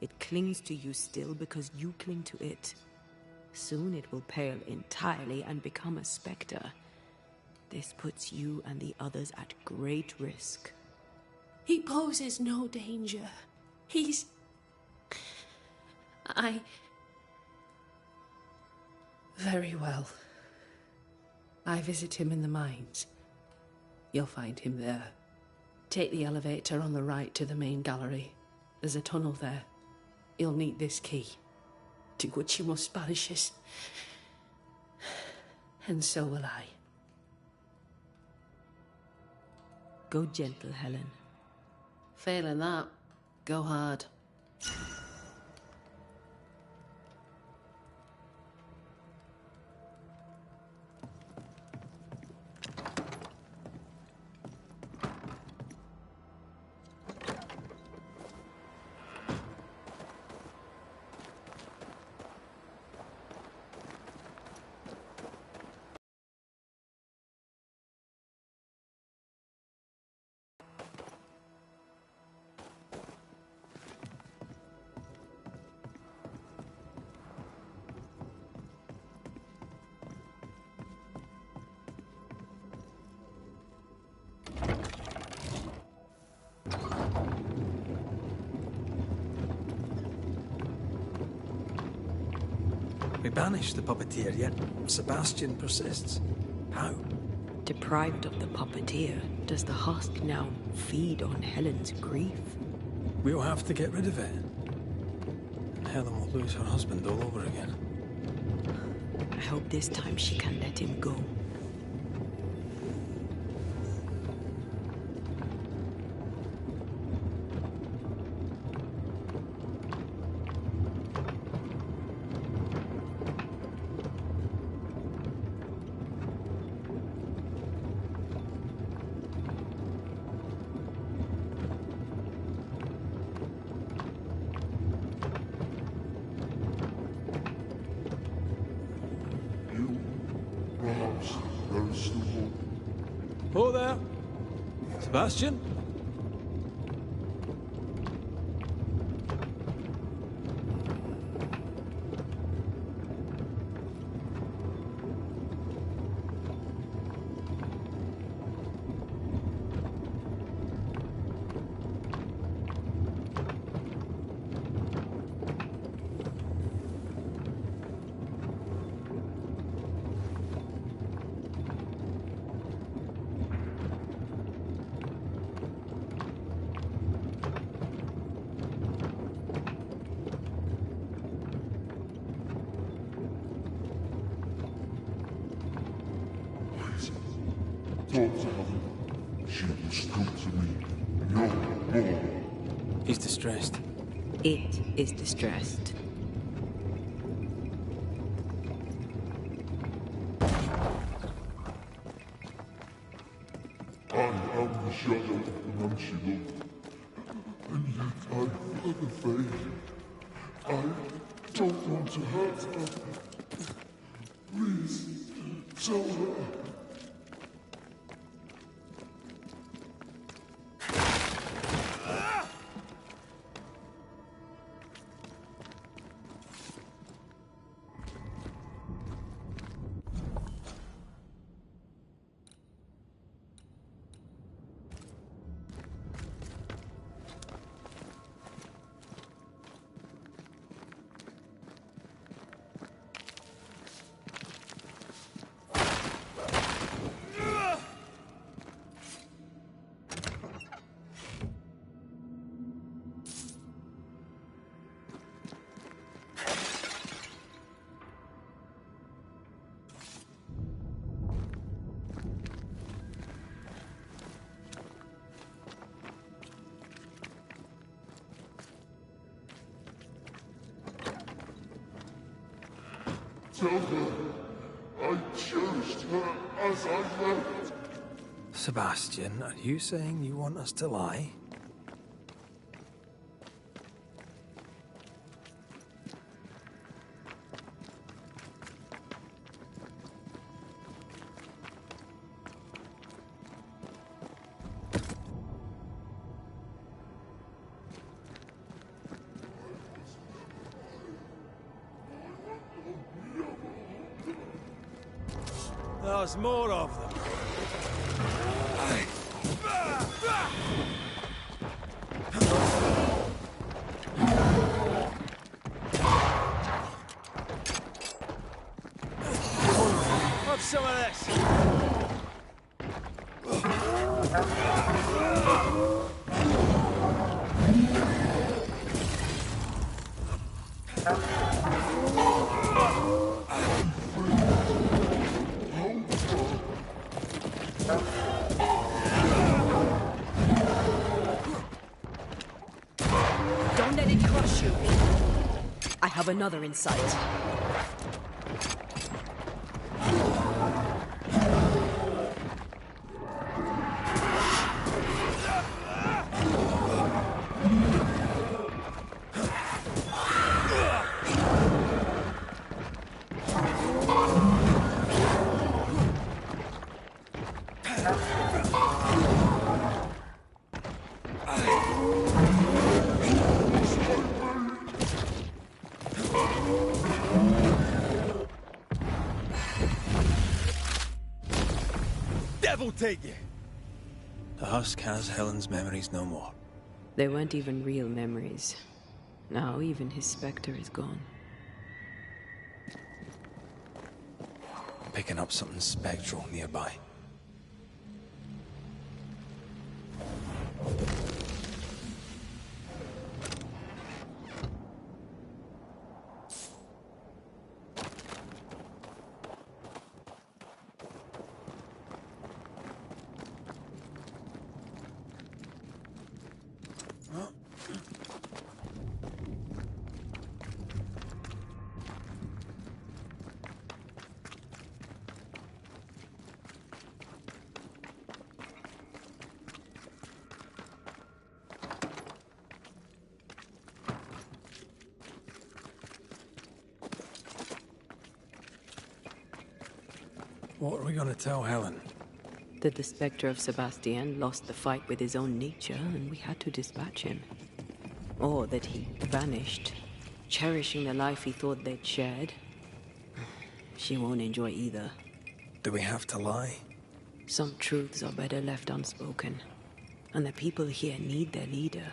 It clings to you still because you cling to it. Soon it will pale entirely and become a specter. This puts you and the others at great risk. He poses no danger. He's... Very well. I visit him in the mines. You'll find him there. Take the elevator on the right to the main gallery. There's a tunnel there. You'll need this key. Do what you must, Banishers. And so will I. Go gentle, Helen. Failing that, go hard. We banished the puppeteer, yet Sebastian persists. How? Deprived of the puppeteer, does the husk now feed on Helen's grief? We'll have to get rid of it. And Helen will lose her husband all over again. I hope this time she can let him go. Perhaps there is still hope. Oh there! Sebastian? Talk to her. She will still to me no more. He's distressed. It is distressed. I am the shadow of the man she loved, and yet I further fade. I don't want to hurt her. Please, tell her. Tell her I cherished her as I left. Sebastian, are you saying you want us to lie? There's more of them. Have some of this. Don't let it crush you. I have another in sight. Devil take you! The husk has Helen's memories no more. They weren't even real memories. Now even his spectre is gone. Picking up something spectral nearby. What are we gonna tell Helen? That the spectre of Sebastian lost the fight with his own nature and we had to dispatch him. Or that he vanished, cherishing the life he thought they'd shared. She won't enjoy either. Do we have to lie? Some truths are better left unspoken. And the people here need their leader.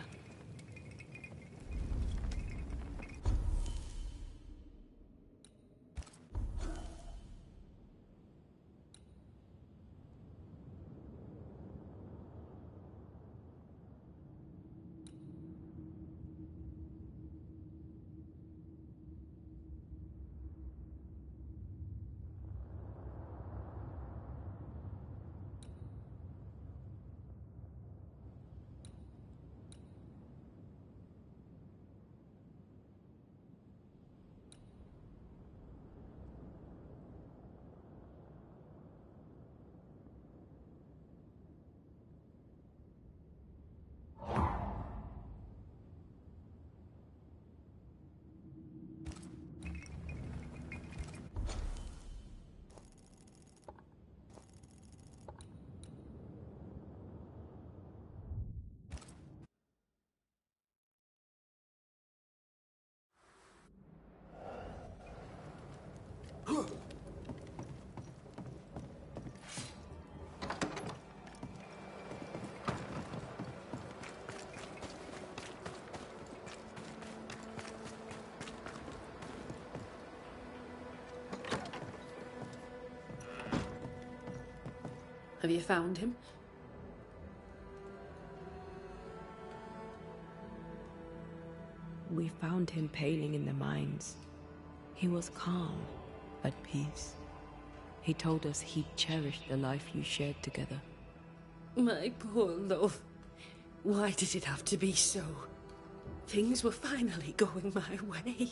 Have you found him? We found him paling in the mines. He was calm, at peace. He told us he'd cherish the life you shared together. My poor love. Why did it have to be so? Things were finally going my way.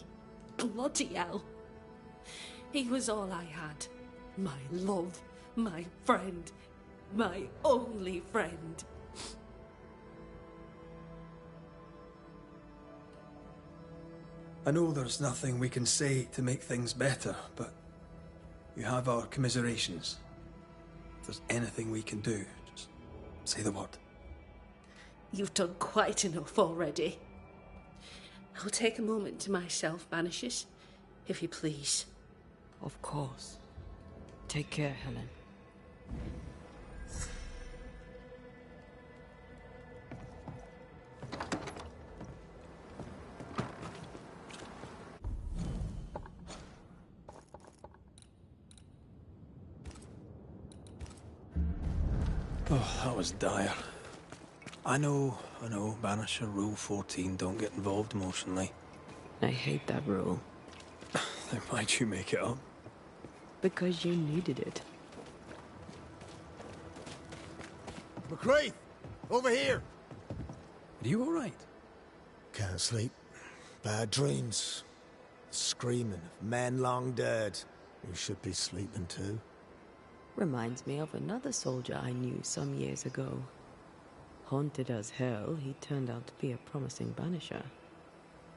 Bloody hell. He was all I had. My love, my friend, my only friend. I know there's nothing we can say to make things better, but you have our commiserations. If there's anything we can do, just say the word. You've done quite enough already. I'll take a moment to myself, Banishers, if you please. Of course. Take care, Helen. Oh, that was dire. I know, Banisher Rule 14, don't get involved emotionally. I hate that rule. Then why'd you make it up? Because you needed it. McCraith! Over here! Are you alright? Can't sleep. Bad dreams. Screaming of men long dead who should be sleeping too. Reminds me of another soldier I knew some years ago. Haunted as hell, he turned out to be a promising banisher.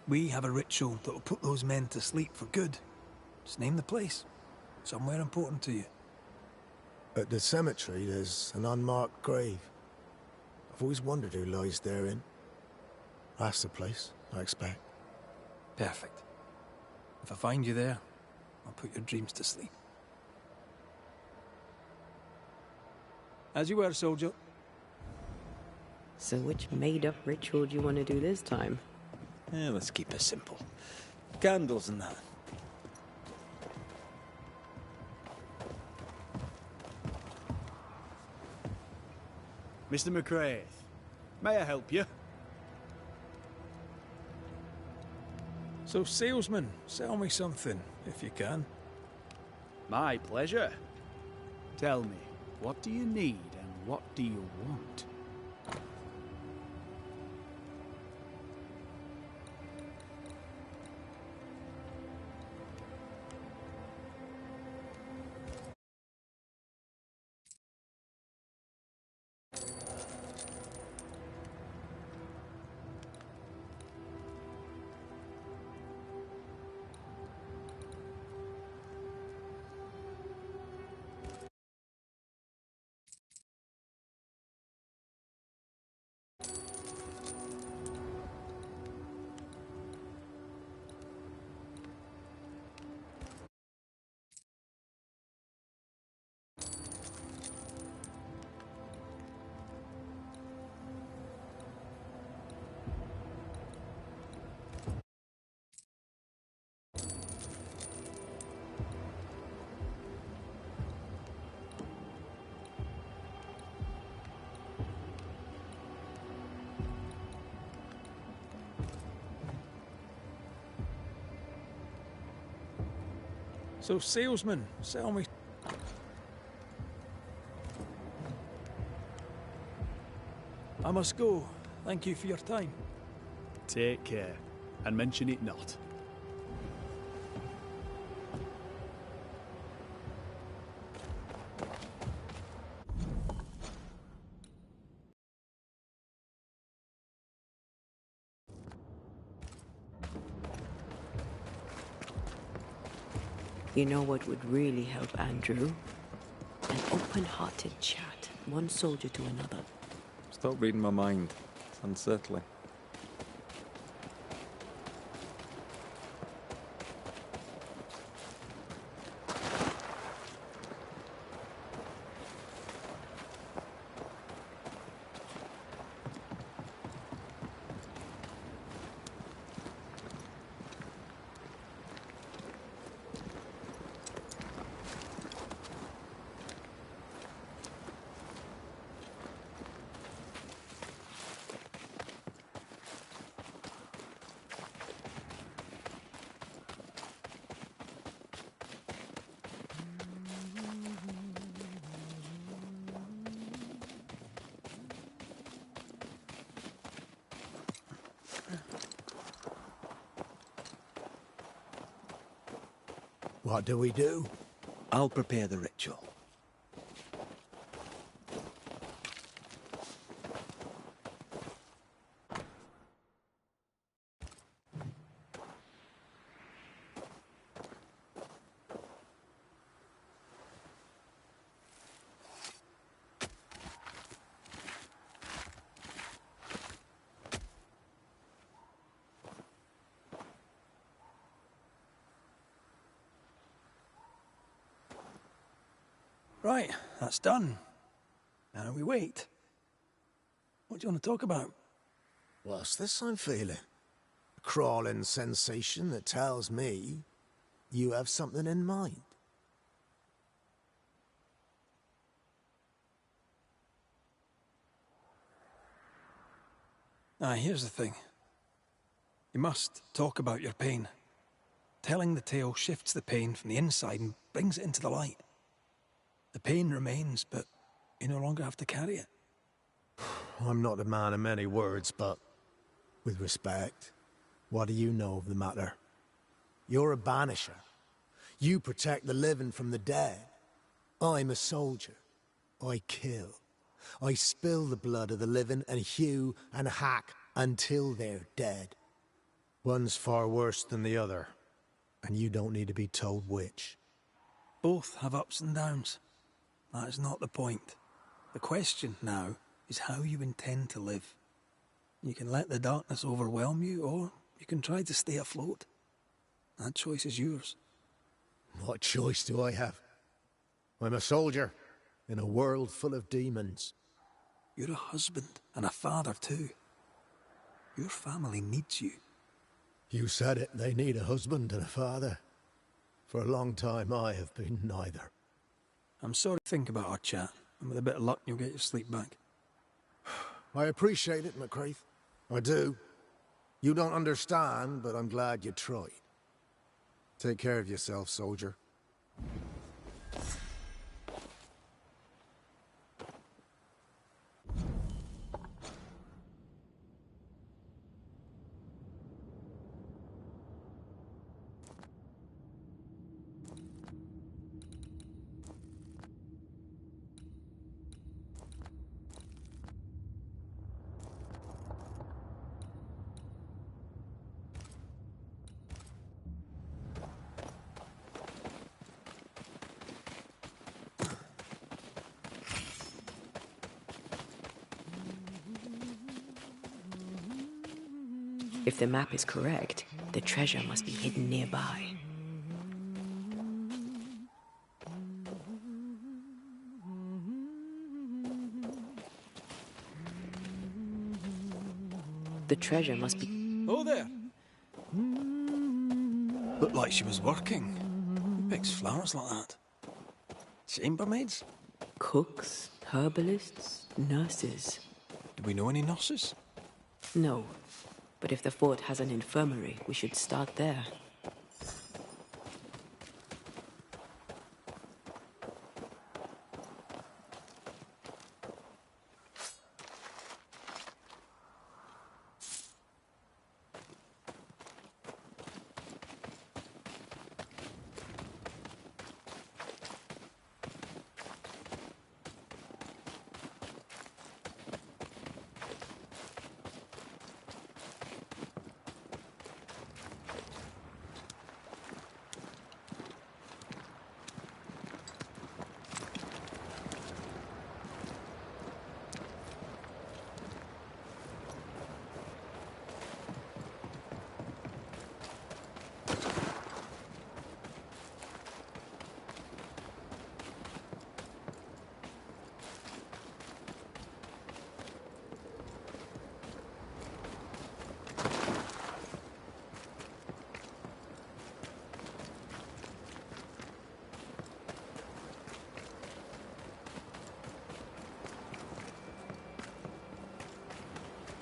We have a ritual that will put those men to sleep for good. Just name the place. Somewhere important to you. At the cemetery, there's an unmarked grave. I've always wondered who lies therein. That's the place, I expect. Perfect. If I find you there, I'll put your dreams to sleep. As you were, soldier. So which made-up ritual do you want to do this time? Let's keep it simple. Candles and that. Mr. McCraith, may I help you? So, salesman, sell me something, if you can. My pleasure. Tell me, what do you need and what do you want? So, salesman, sell me... I must go. Thank you for your time. Take care, and mention it not. You know what would really help Andrew? An open-hearted chat, one soldier to another. Stop reading my mind. It's unsettling. What do we do? I'll prepare the ritual. Right, that's done. Now we wait. What do you want to talk about? What's this I'm feeling? A crawling sensation that tells me you have something in mind. Here's the thing. You must talk about your pain. Telling the tale shifts the pain from the inside and brings it into the light. The pain remains, but you no longer have to carry it. I'm not a man of many words, but with respect, what do you know of the matter? You're a banisher. You protect the living from the dead. I'm a soldier. I kill. I spill the blood of the living and hew and hack until they're dead. One's far worse than the other, and you don't need to be told which. Both have ups and downs. That is not the point. The question now is how you intend to live. You can let the darkness overwhelm you, or you can try to stay afloat. That choice is yours. What choice do I have? I'm a soldier in a world full of demons. You're a husband and a father too. Your family needs you. You said it, they need a husband and a father. For a long time I have been neither. I'm sorry to think about our chat, and with a bit of luck you'll get your sleep back. I appreciate it, McCraith. I do. You don't understand, but I'm glad you tried. Take care of yourself, soldier. If the map is correct, the treasure must be hidden nearby. The treasure must be... Oh, there! Looked like she was working. Who picks flowers like that? Chambermaids? Cooks, herbalists, nurses. Do we know any nurses? No, but if the fort has an infirmary, we should start there.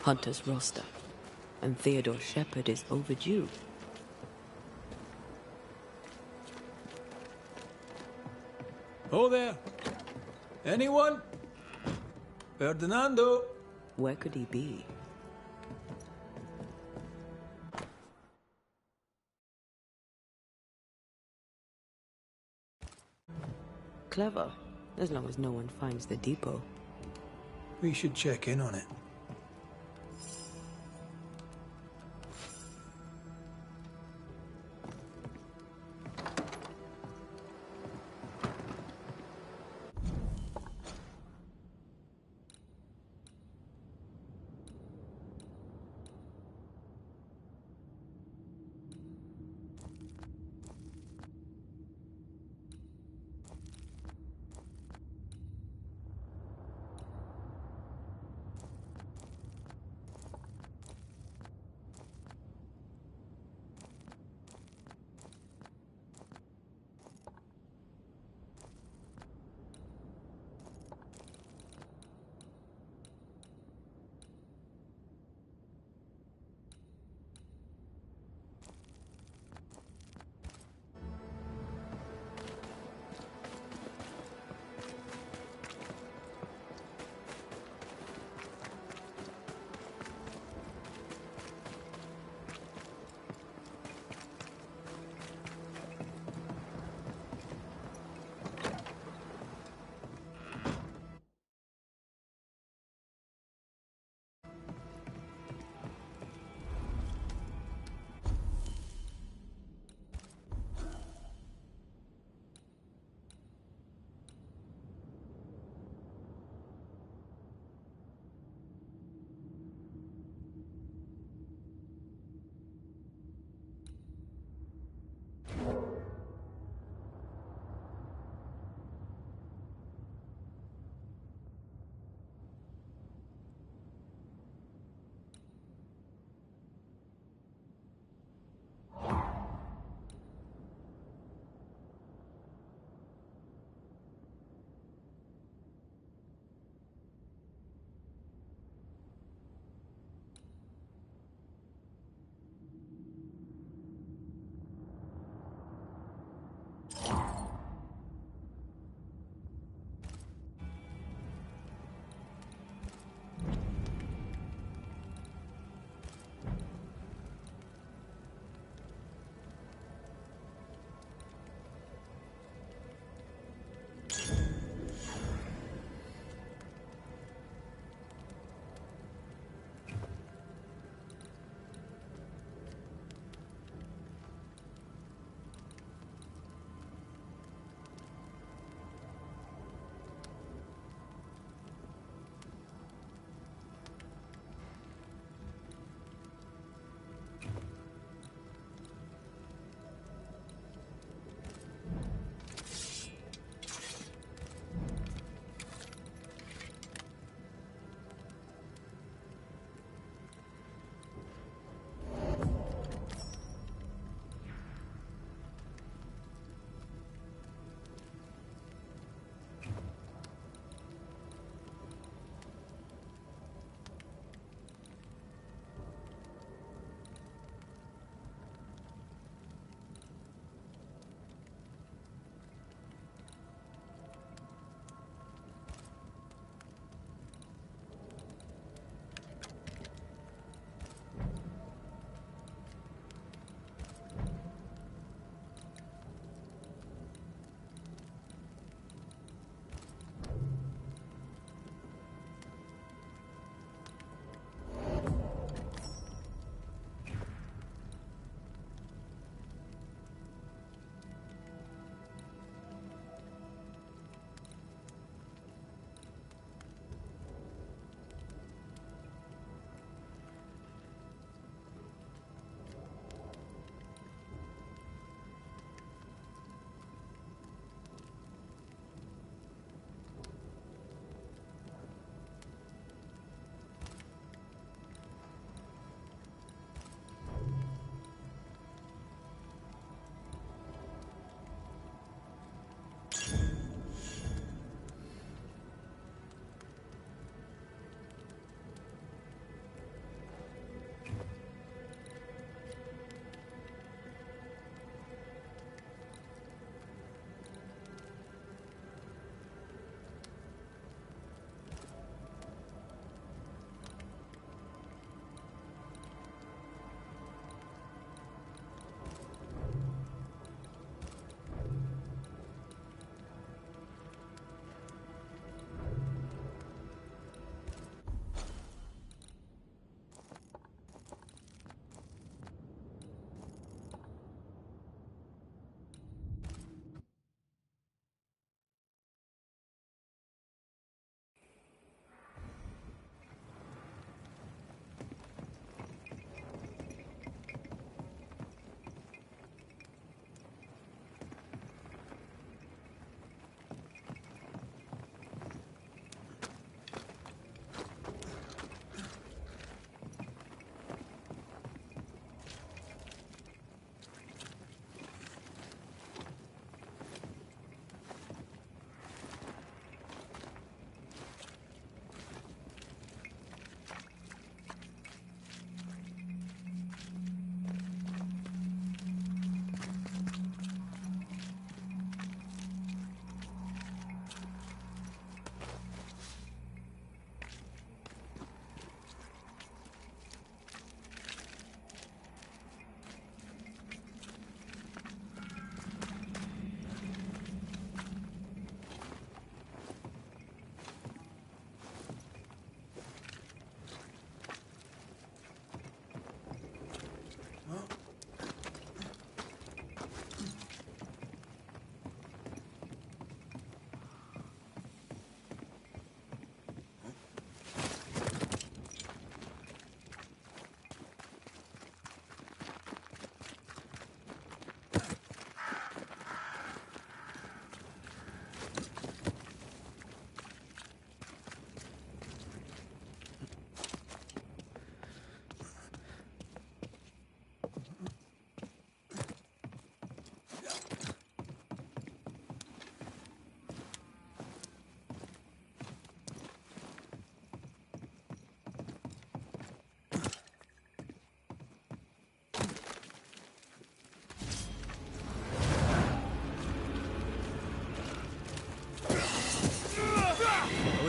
Hunter's roster, and Theodore Shepard is overdue. Oh there! Anyone? Ferdinando! Where could he be? clever, as long as no one finds the depot. We should check in on it.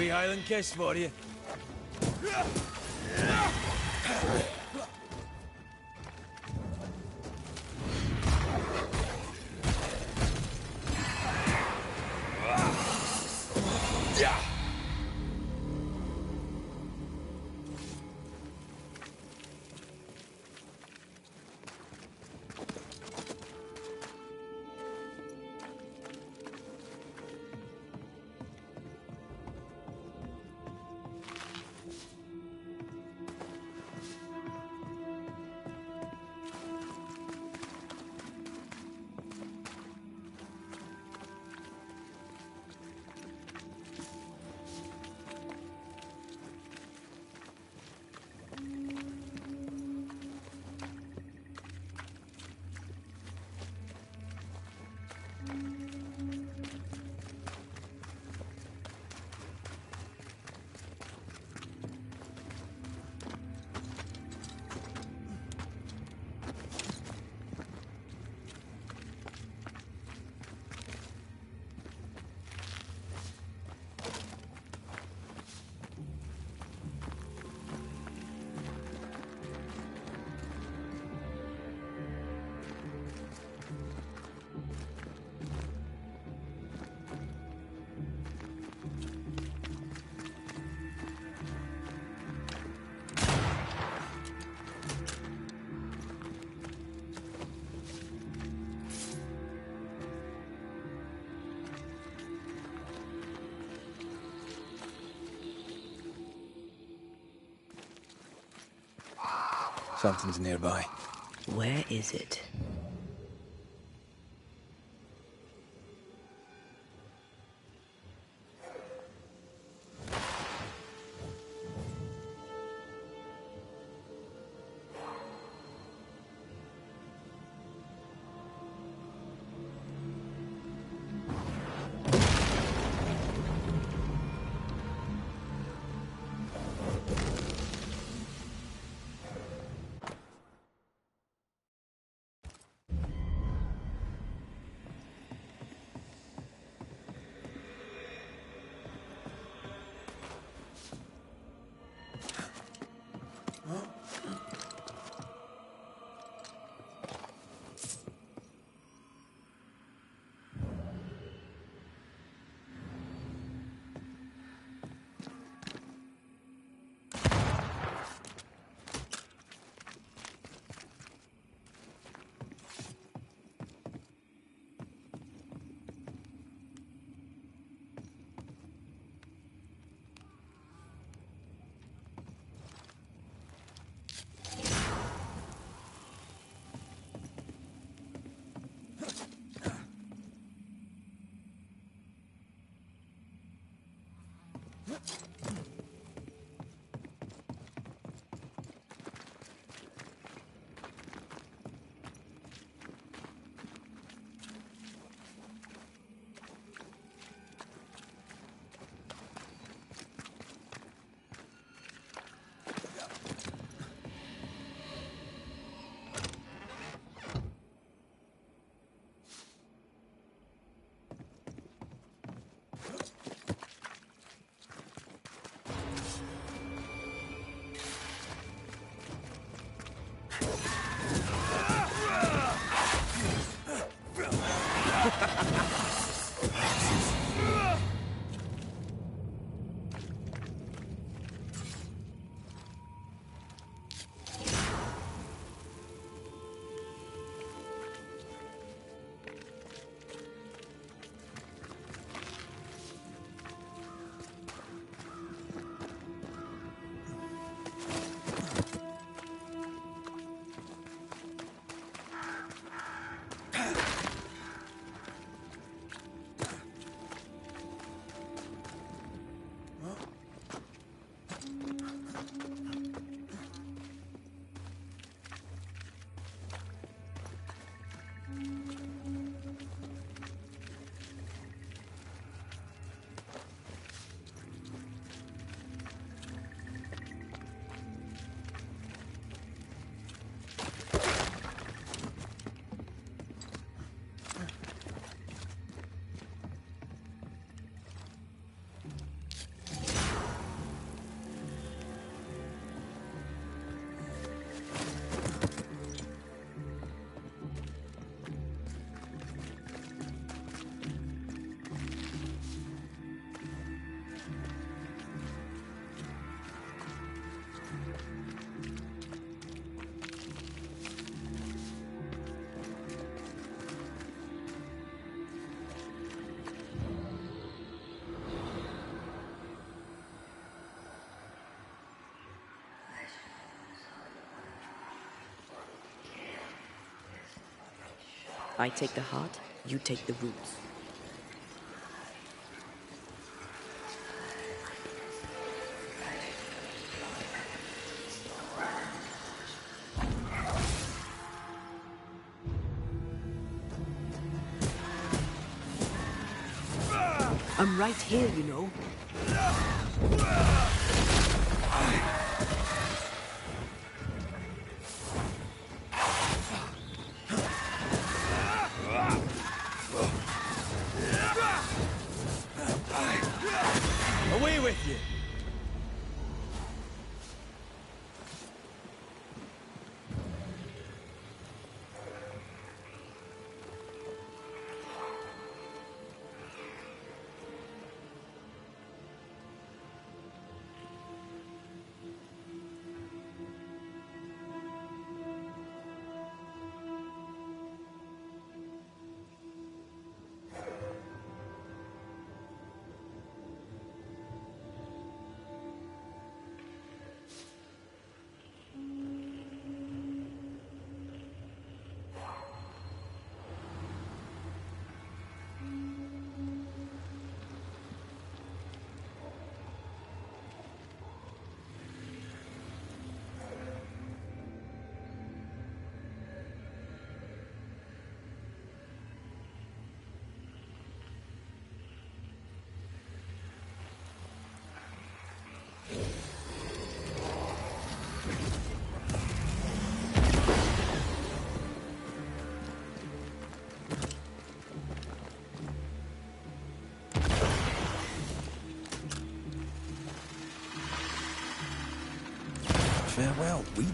wee Highland kiss for you. Something's nearby. Where is it? I take the heart, you take the roots. I'm right here, you know. Away with you! Farewell, weep.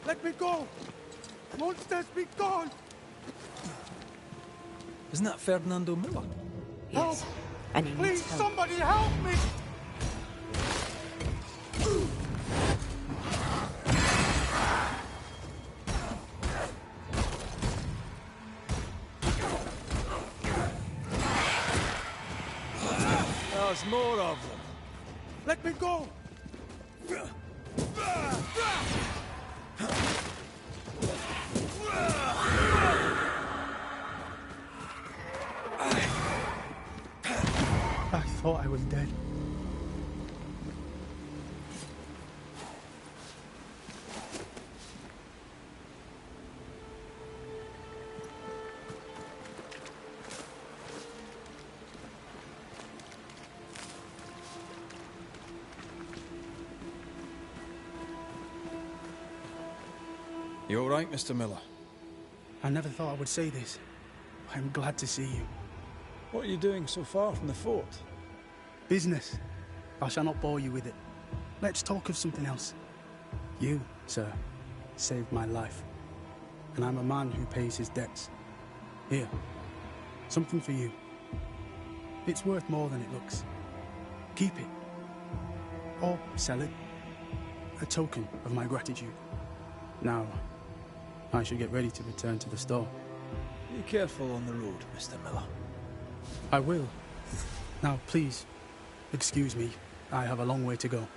Let me go! Monsters, be gone! Isn't that Ferdinando Miller? Yes, and he needs Please, help. somebody help me! There's more of them. Let me go! I thought I was dead. You all right, Mr. Miller? I never thought I would say this. I'm glad to see you. What are you doing so far from the fort? Business. I shall not bore you with it. Let's talk of something else. You, sir, saved my life. And I'm a man who pays his debts. Here, something for you. It's worth more than it looks. Keep it. Or sell it. A token of my gratitude. Now, I should get ready to return to the store. Be careful on the road, Mr. Miller. I will. Now, please, excuse me. I have a long way to go.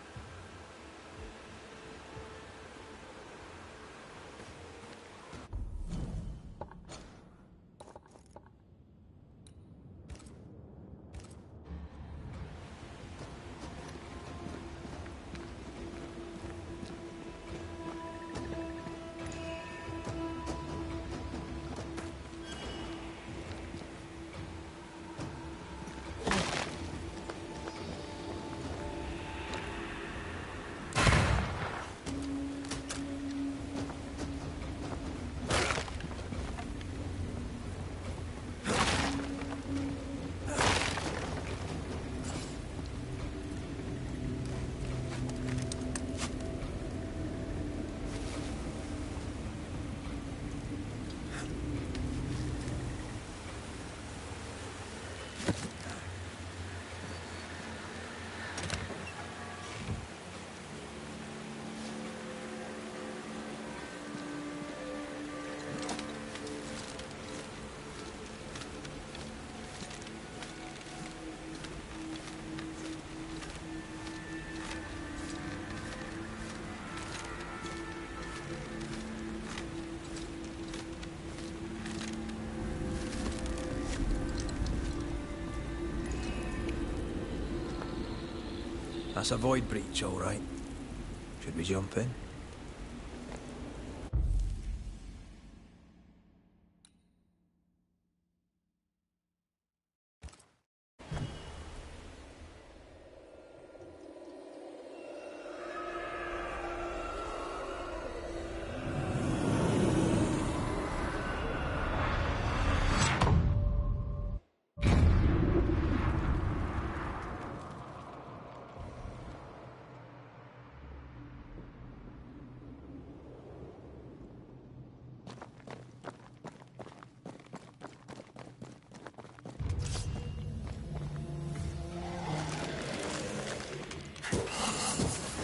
That's a void breach, all right. Should we jump in?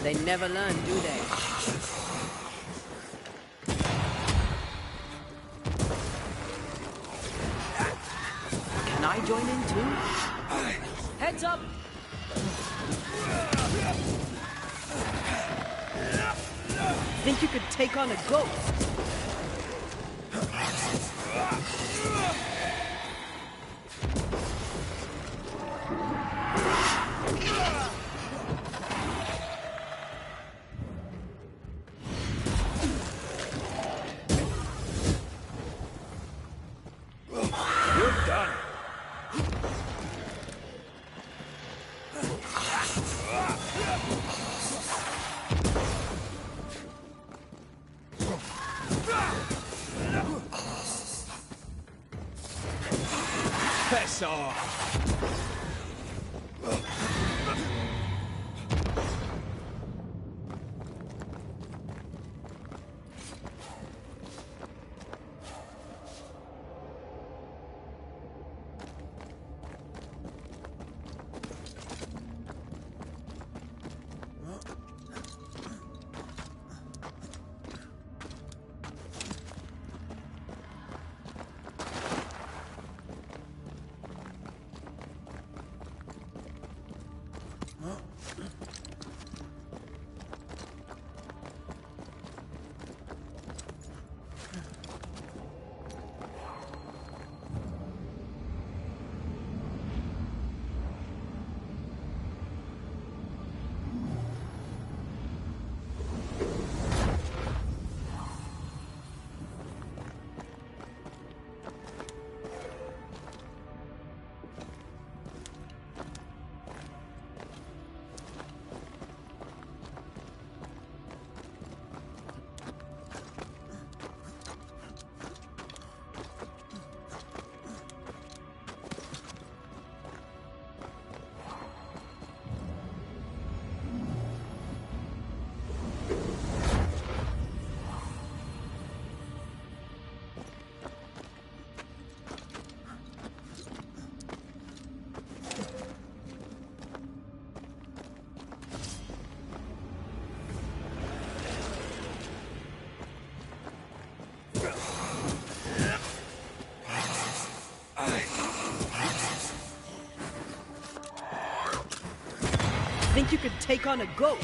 They never learn, do they? Can I join in too? Heads up! Think you could take on a ghost? Piss off! Think you could take on a ghost?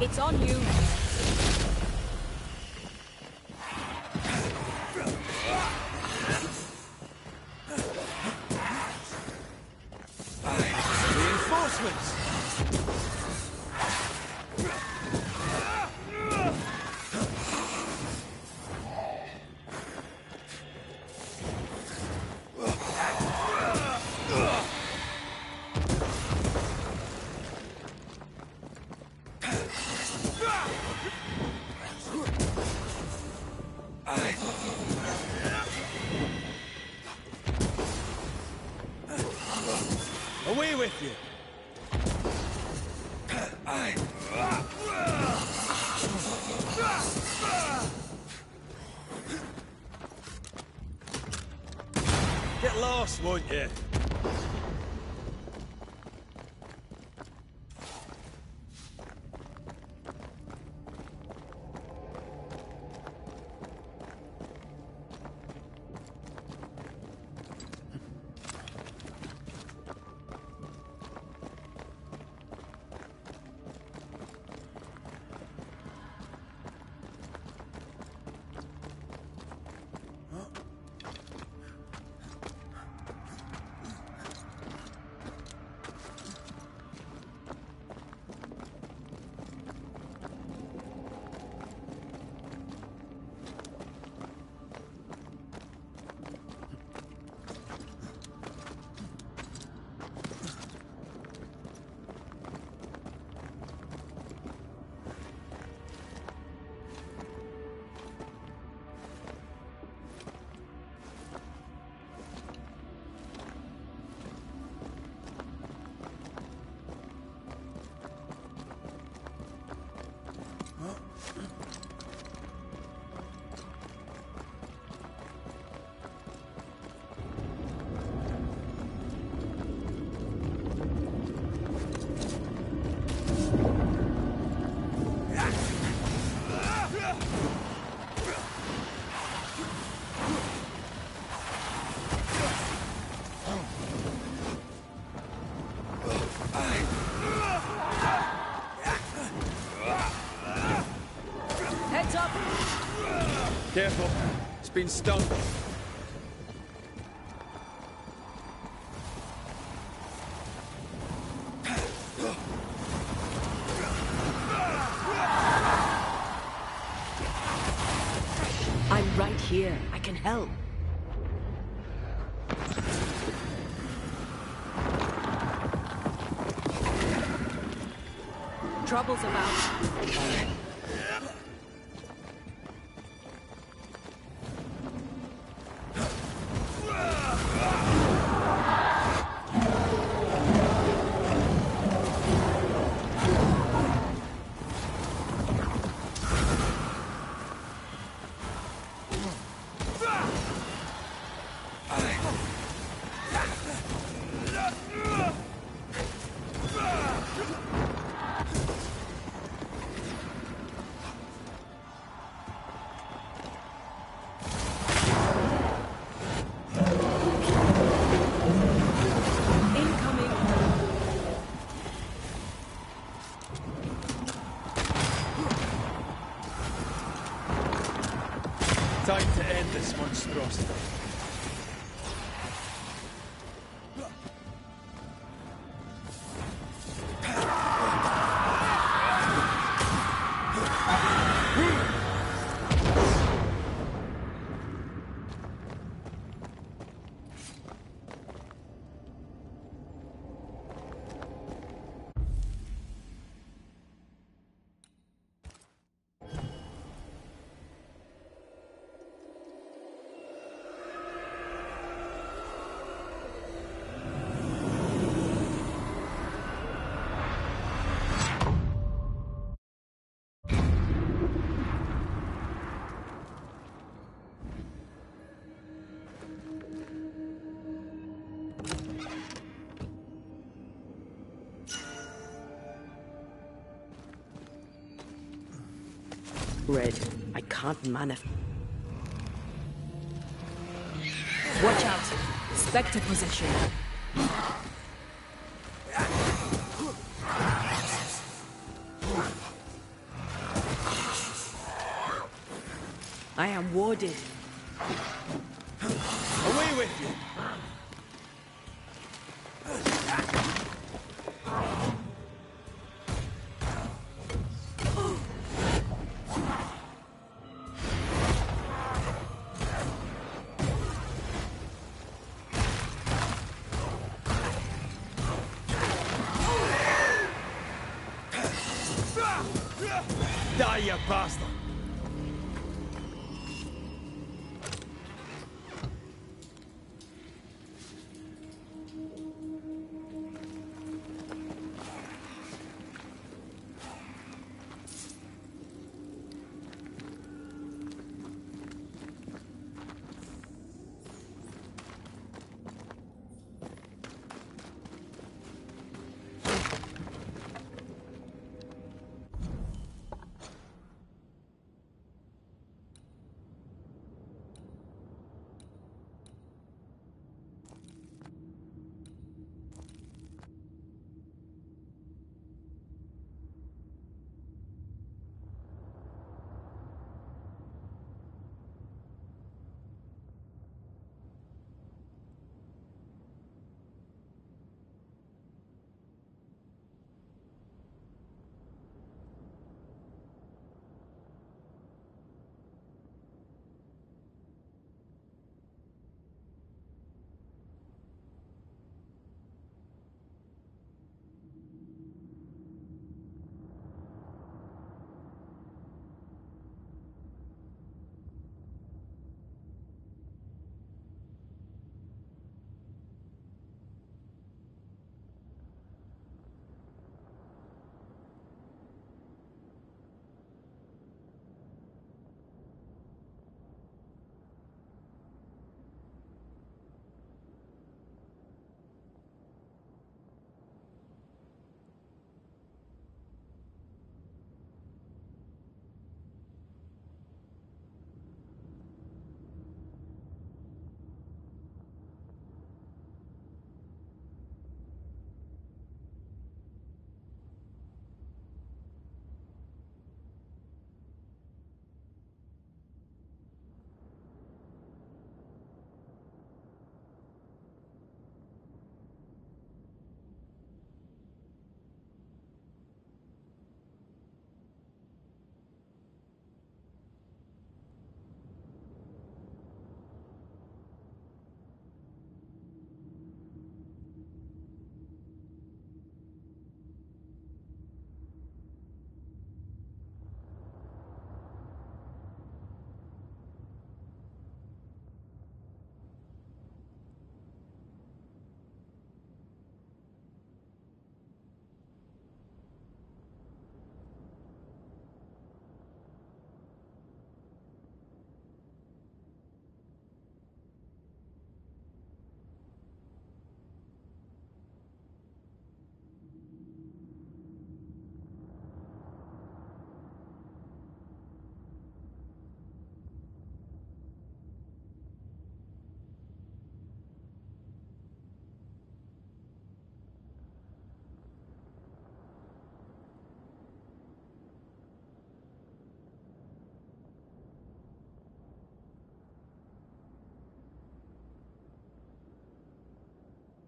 It's on you. Reinforcements! Away with you! Get lost, won't you? Guards up! Careful. It's been stung. I'm right here. I can help. Trouble's about. Time to end this monstrosity. Red, I can't manifest. Watch out! Spectre possession. I am warded. Away with you! Die, you bastard!